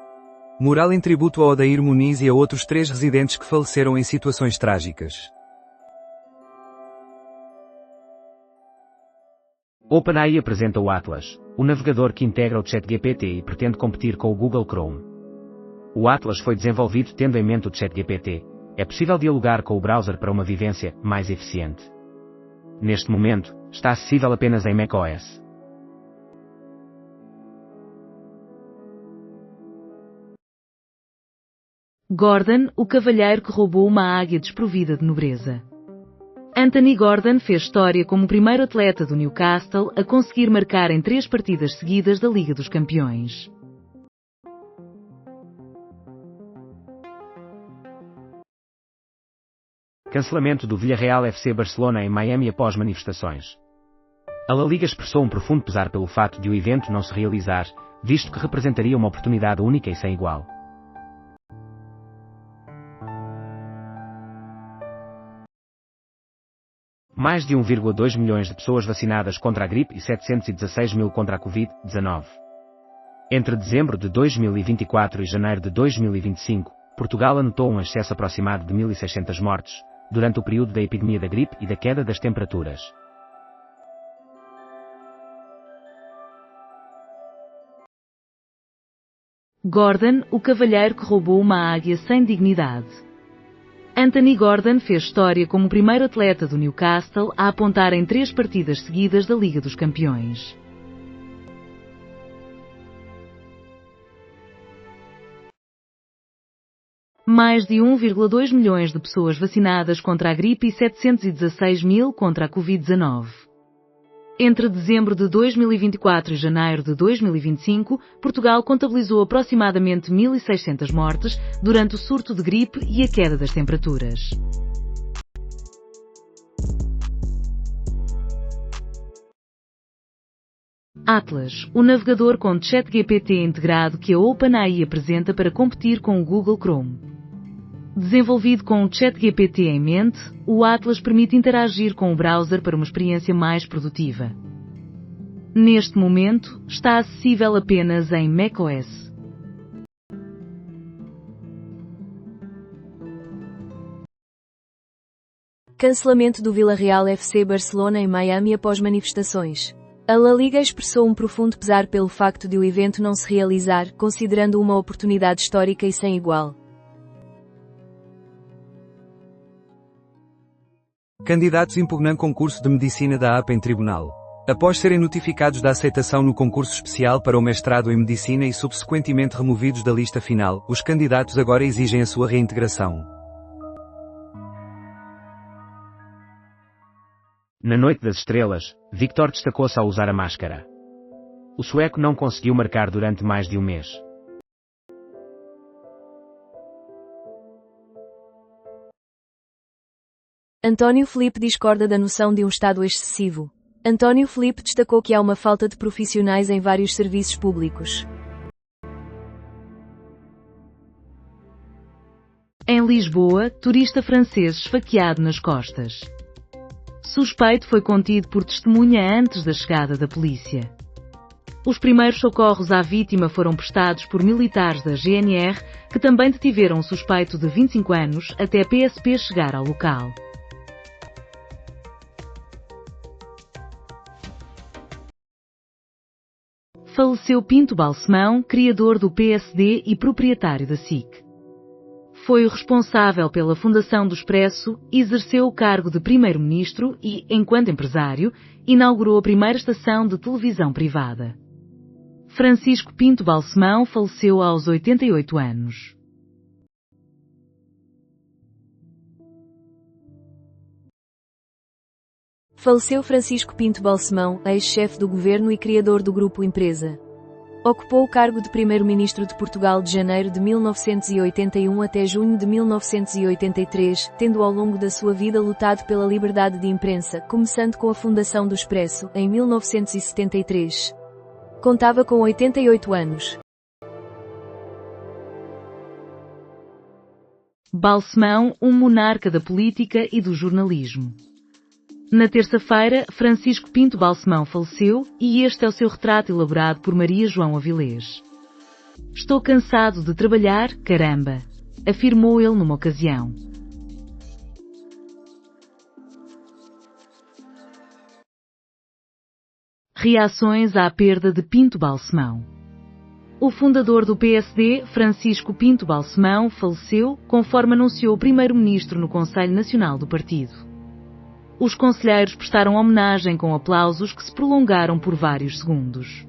Mural em tributo a Odair Muniz e a outros 3 residentes que faleceram em situações trágicas. OpenAI apresenta o Atlas, o navegador que integra o ChatGPT e pretende competir com o Google Chrome. O Atlas foi desenvolvido tendo em mente o ChatGPT. É possível dialogar com o browser para uma vivência mais eficiente. Neste momento, está acessível apenas em macOS. Gordon, o cavalheiro que roubou uma águia desprovida de nobreza. Anthony Gordon fez história como o primeiro atleta do Newcastle a conseguir marcar em 3 partidas seguidas da Liga dos Campeões. Cancelamento do Villarreal FC Barcelona em Miami após manifestações. A La Liga expressou um profundo pesar pelo fato de o evento não se realizar, visto que representaria uma oportunidade única e sem igual. Mais de 1,2 milhões de pessoas vacinadas contra a gripe e 716 mil contra a Covid-19. Entre dezembro de 2024 e janeiro de 2025, Portugal anotou um excesso aproximado de 1.600 mortes, durante o período da epidemia da gripe e da queda das temperaturas. Gordon, o cavalheiro que roubou uma águia sem dignidade. Anthony Gordon fez história como o primeiro atleta do Newcastle a apontar em 3 partidas seguidas da Liga dos Campeões. Mais de 1,2 milhões de pessoas vacinadas contra a gripe e 716 mil contra a Covid-19. Entre dezembro de 2024 e janeiro de 2025, Portugal contabilizou aproximadamente 1.600 mortes durante o surto de gripe e a queda das temperaturas. Atlas, o navegador com ChatGPT integrado que a OpenAI apresenta para competir com o Google Chrome. Desenvolvido com o ChatGPT em mente, o Atlas permite interagir com o browser para uma experiência mais produtiva. Neste momento, está acessível apenas em macOS. Cancelamento do Villarreal FC Barcelona em Miami após manifestações. A La Liga expressou um profundo pesar pelo facto de o evento não se realizar, considerando uma oportunidade histórica e sem igual. Candidatos impugnam concurso de medicina da AP em tribunal. Após serem notificados da aceitação no concurso especial para o mestrado em medicina e subsequentemente removidos da lista final, os candidatos agora exigem a sua reintegração. Na Noite das Estrelas, Victor destacou-se ao usar a máscara. O sueco não conseguiu marcar durante mais de um mês. António Filipe discorda da noção de um Estado excessivo. António Filipe destacou que há uma falta de profissionais em vários serviços públicos. Em Lisboa, turista francês esfaqueado nas costas. Suspeito foi contido por testemunha antes da chegada da polícia. Os primeiros socorros à vítima foram prestados por militares da GNR, que também detiveram o suspeito de 25 anos até a PSP chegar ao local. Faleceu Pinto Balsemão, criador do PSD e proprietário da SIC. Foi o responsável pela fundação do Expresso, exerceu o cargo de primeiro-ministro e, enquanto empresário, inaugurou a primeira estação de televisão privada. Francisco Pinto Balsemão faleceu aos 88 anos. Faleceu Francisco Pinto Balsemão, ex-chefe do governo e criador do Grupo Empresa. Ocupou o cargo de primeiro-ministro de Portugal de janeiro de 1981 até junho de 1983, tendo ao longo da sua vida lutado pela liberdade de imprensa, começando com a fundação do Expresso, em 1973. Contava com 88 anos. Balsemão, um monarca da política e do jornalismo. Na terça-feira, Francisco Pinto Balsemão faleceu, e este é o seu retrato elaborado por Maria João Avilés. Estou cansado de trabalhar, caramba, afirmou ele numa ocasião. Reações à perda de Pinto Balsemão. O fundador do PSD, Francisco Pinto Balsemão, faleceu, conforme anunciou o primeiro-ministro no Conselho Nacional do Partido. Os conselheiros prestaram homenagem com aplausos que se prolongaram por vários segundos.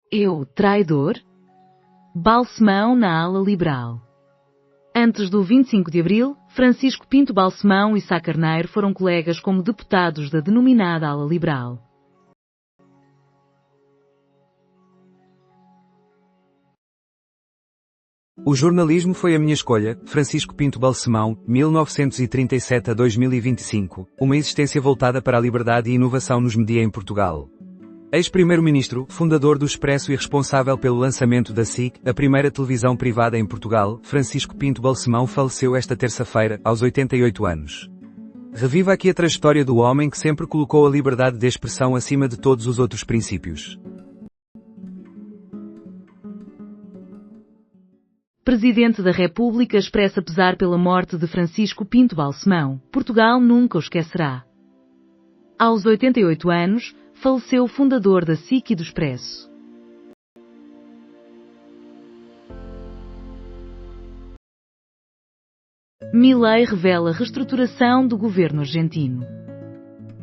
Eu, traidor? Balsemão na ala liberal. Antes do 25 de abril, Francisco Pinto Balsemão e Sá Carneiro foram colegas como deputados da denominada ala liberal. O jornalismo foi a minha escolha, Francisco Pinto Balsemão, 1937 a 2025, uma existência voltada para a liberdade e inovação nos média em Portugal. Ex-primeiro-ministro, fundador do Expresso e responsável pelo lançamento da SIC, a primeira televisão privada em Portugal, Francisco Pinto Balsemão faleceu esta terça-feira, aos 88 anos. Reviva aqui a trajetória do homem que sempre colocou a liberdade de expressão acima de todos os outros princípios. Presidente da República expressa pesar pela morte de Francisco Pinto Balsemão. Portugal nunca o esquecerá. Aos 88 anos, faleceu o fundador da SIC e do Expresso. Milei revela reestruturação do governo argentino.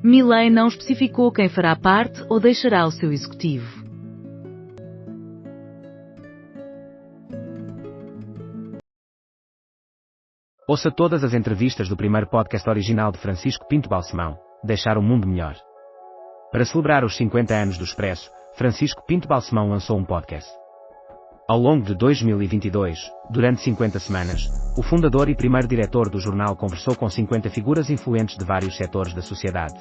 Milei não especificou quem fará parte ou deixará o seu executivo. Ouça todas as entrevistas do primeiro podcast original de Francisco Pinto Balsemão, Deixar o Mundo Melhor. Para celebrar os 50 anos do Expresso, Francisco Pinto Balsemão lançou um podcast. Ao longo de 2022, durante 50 semanas, o fundador e primeiro diretor do jornal conversou com 50 figuras influentes de vários setores da sociedade.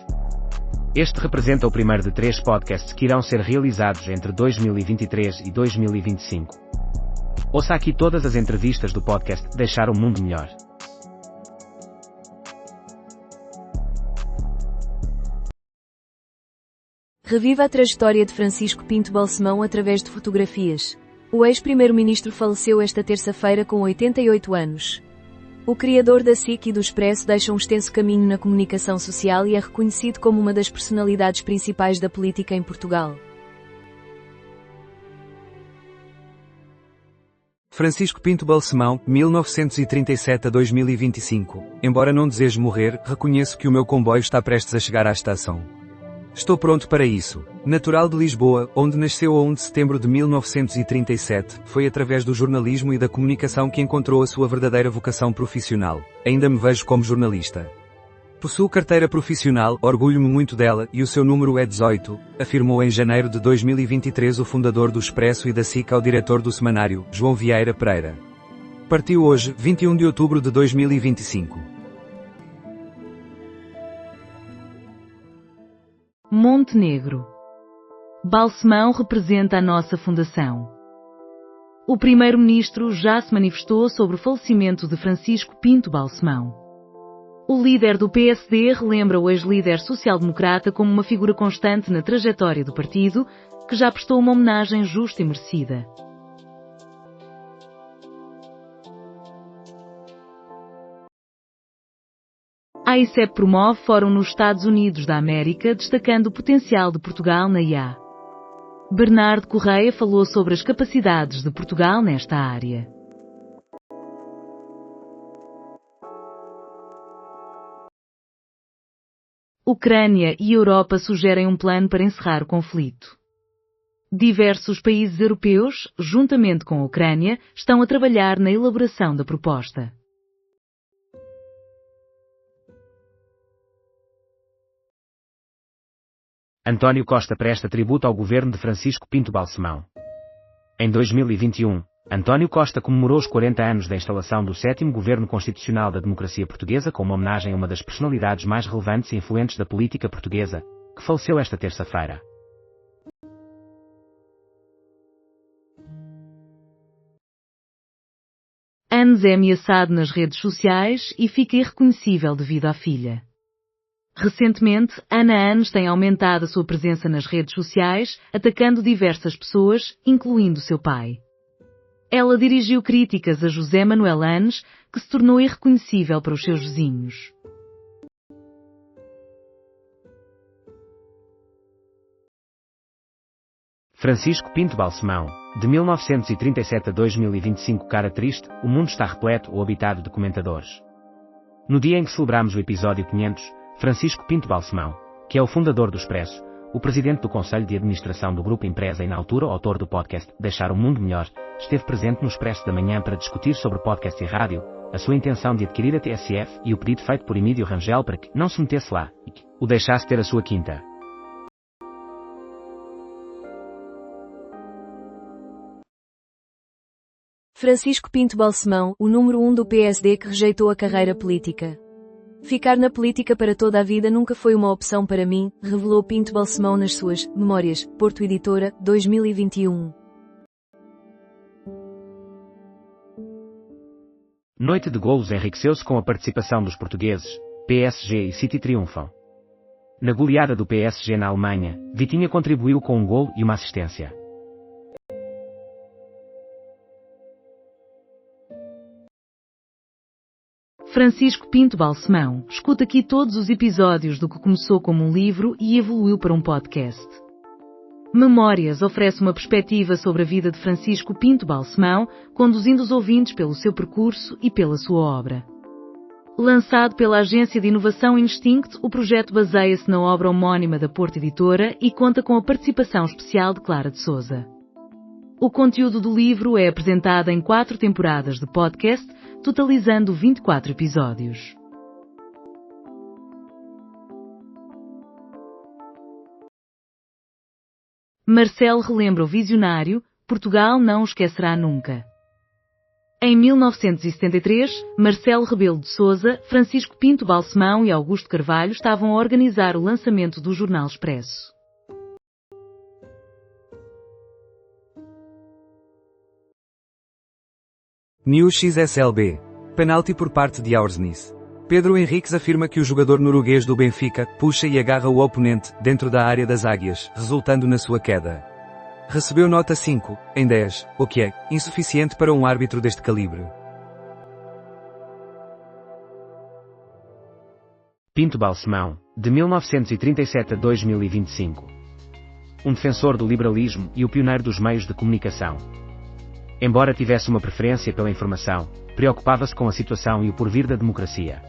Este representa o primeiro de 3 podcasts que irão ser realizados entre 2023 e 2025. Ouça aqui todas as entrevistas do podcast Deixar o Mundo Melhor. Reviva a trajetória de Francisco Pinto Balsemão através de fotografias. O ex-primeiro-ministro faleceu esta terça-feira com 88 anos. O criador da SIC e do Expresso deixa um extenso caminho na comunicação social e é reconhecido como uma das personalidades principais da política em Portugal. Francisco Pinto Balsemão, 1937 a 2025. Embora não deseje morrer, reconheço que o meu comboio está prestes a chegar à estação. Estou pronto para isso. Natural de Lisboa, onde nasceu a 1 de setembro de 1937, foi através do jornalismo e da comunicação que encontrou a sua verdadeira vocação profissional. Ainda me vejo como jornalista. Possuo carteira profissional, orgulho-me muito dela, e o seu número é 18, afirmou em janeiro de 2023 o fundador do Expresso e da SIC ao diretor do semanário, João Vieira Pereira. Partiu hoje, 21 de outubro de 2025. Montenegro. Balsemão representa a nossa fundação. O primeiro-ministro já se manifestou sobre o falecimento de Francisco Pinto Balsemão. O líder do PSD relembra o ex-líder social-democrata como uma figura constante na trajetória do partido, que já prestou uma homenagem justa e merecida. A ICEP promove fórum nos Estados Unidos da América, destacando o potencial de Portugal na IA. Bernardo Correia falou sobre as capacidades de Portugal nesta área. Ucrânia e Europa sugerem um plano para encerrar o conflito. Diversos países europeus, juntamente com a Ucrânia, estão a trabalhar na elaboração da proposta. António Costa presta tributo ao governo de Francisco Pinto Balsemão. Em 2021, António Costa comemorou os 40 anos da instalação do 7º Governo Constitucional da Democracia Portuguesa com uma homenagem a uma das personalidades mais relevantes e influentes da política portuguesa, que faleceu esta terça-feira. Anes é ameaçado nas redes sociais e fica irreconhecível devido à filha. Recentemente, Ana Anes tem aumentado a sua presença nas redes sociais, atacando diversas pessoas, incluindo seu pai. Ela dirigiu críticas a José Manuel Anes, que se tornou irreconhecível para os seus vizinhos. Francisco Pinto Balsemão, de 1937 a 2025. Cara triste, o mundo está repleto ou habitado de comentadores. No dia em que celebramos o episódio 500, Francisco Pinto Balsemão, que é o fundador do Expresso, o presidente do Conselho de Administração do Grupo Empresa e na altura o autor do podcast Deixar o Mundo Melhor, esteve presente no Expresso da Manhã para discutir sobre podcast e rádio, a sua intenção de adquirir a TSF e o pedido feito por Emílio Rangel para que não se metesse lá e que o deixasse ter a sua quinta. Francisco Pinto Balsemão, o número 1 do PSD que rejeitou a carreira política. Ficar na política para toda a vida nunca foi uma opção para mim, revelou Pinto Balsemão nas suas Memórias, Porto Editora, 2021. Noite de golos enriqueceu-se com a participação dos portugueses. PSG e City triunfam. Na goleada do PSG na Alemanha, Vitinha contribuiu com um golo e uma assistência. Francisco Pinto Balsemão, escuta aqui todos os episódios do que começou como um livro e evoluiu para um podcast. Memórias oferece uma perspectiva sobre a vida de Francisco Pinto Balsemão, conduzindo os ouvintes pelo seu percurso e pela sua obra. Lançado pela Agência de Inovação Instinct, o projeto baseia-se na obra homónima da Porto Editora e conta com a participação especial de Clara de Souza. O conteúdo do livro é apresentado em 4 temporadas de podcast, totalizando 24 episódios. Marcelo relembra o visionário, Portugal não o esquecerá nunca. Em 1973, Marcelo Rebelo de Sousa, Francisco Pinto Balsemão e Augusto Carvalho estavam a organizar o lançamento do Jornal Expresso. News XSLB. Penalti por parte de Aursnes. Pedro Henriques afirma que o jogador norueguês do Benfica puxa e agarra o oponente dentro da área das águias, resultando na sua queda. Recebeu nota 5, em 10, o que é insuficiente para um árbitro deste calibre. Pinto Balsemão, de 1937 a 2025. Um defensor do liberalismo e o pioneiro dos meios de comunicação. Embora tivesse uma preferência pela informação, preocupava-se com a situação e o porvir da democracia.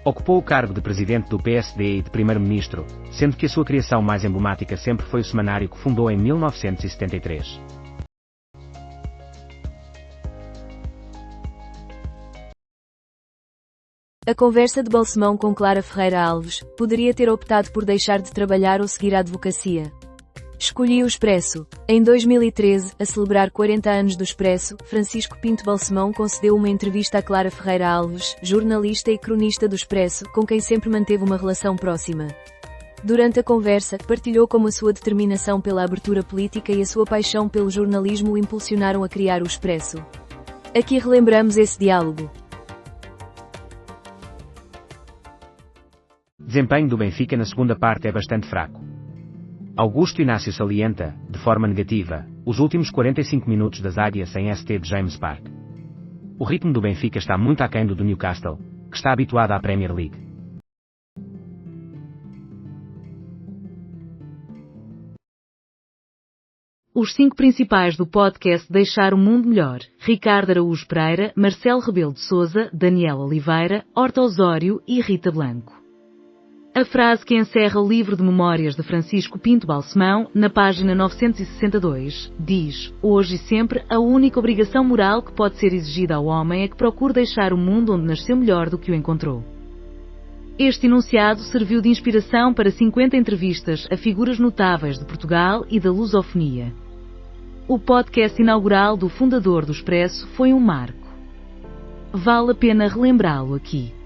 Ocupou o cargo de presidente do PSD e de primeiro-ministro, sendo que a sua criação mais emblemática sempre foi o semanário que fundou em 1973. A conversa de Balsemão com Clara Ferreira Alves, poderia ter optado por deixar de trabalhar ou seguir a advocacia. Escolhi o Expresso. Em 2013, a celebrar 40 anos do Expresso, Francisco Pinto Balsemão concedeu uma entrevista a Clara Ferreira Alves, jornalista e cronista do Expresso, com quem sempre manteve uma relação próxima. Durante a conversa, partilhou como a sua determinação pela abertura política e a sua paixão pelo jornalismo o impulsionaram a criar o Expresso. Aqui relembramos esse diálogo. Desempenho do Benfica na segunda parte é bastante fraco. Augusto Inácio salienta, de forma negativa, os últimos 45 minutos das águias em St. James Park. O ritmo do Benfica está muito aquém do Newcastle, que está habituado à Premier League. Os 5 principais do podcast Deixar o Mundo Melhor: Ricardo Araújo Pereira, Marcelo Rebelo de Sousa, Daniel Oliveira, Horta Osório e Rita Blanco. A frase que encerra o livro de memórias de Francisco Pinto Balsemão, na página 962, diz: hoje e sempre, a única obrigação moral que pode ser exigida ao homem é que procure deixar o mundo onde nasceu melhor do que o encontrou. Este enunciado serviu de inspiração para 50 entrevistas a figuras notáveis de Portugal e da lusofonia. O podcast inaugural do fundador do Expresso foi um marco. Vale a pena relembrá-lo aqui.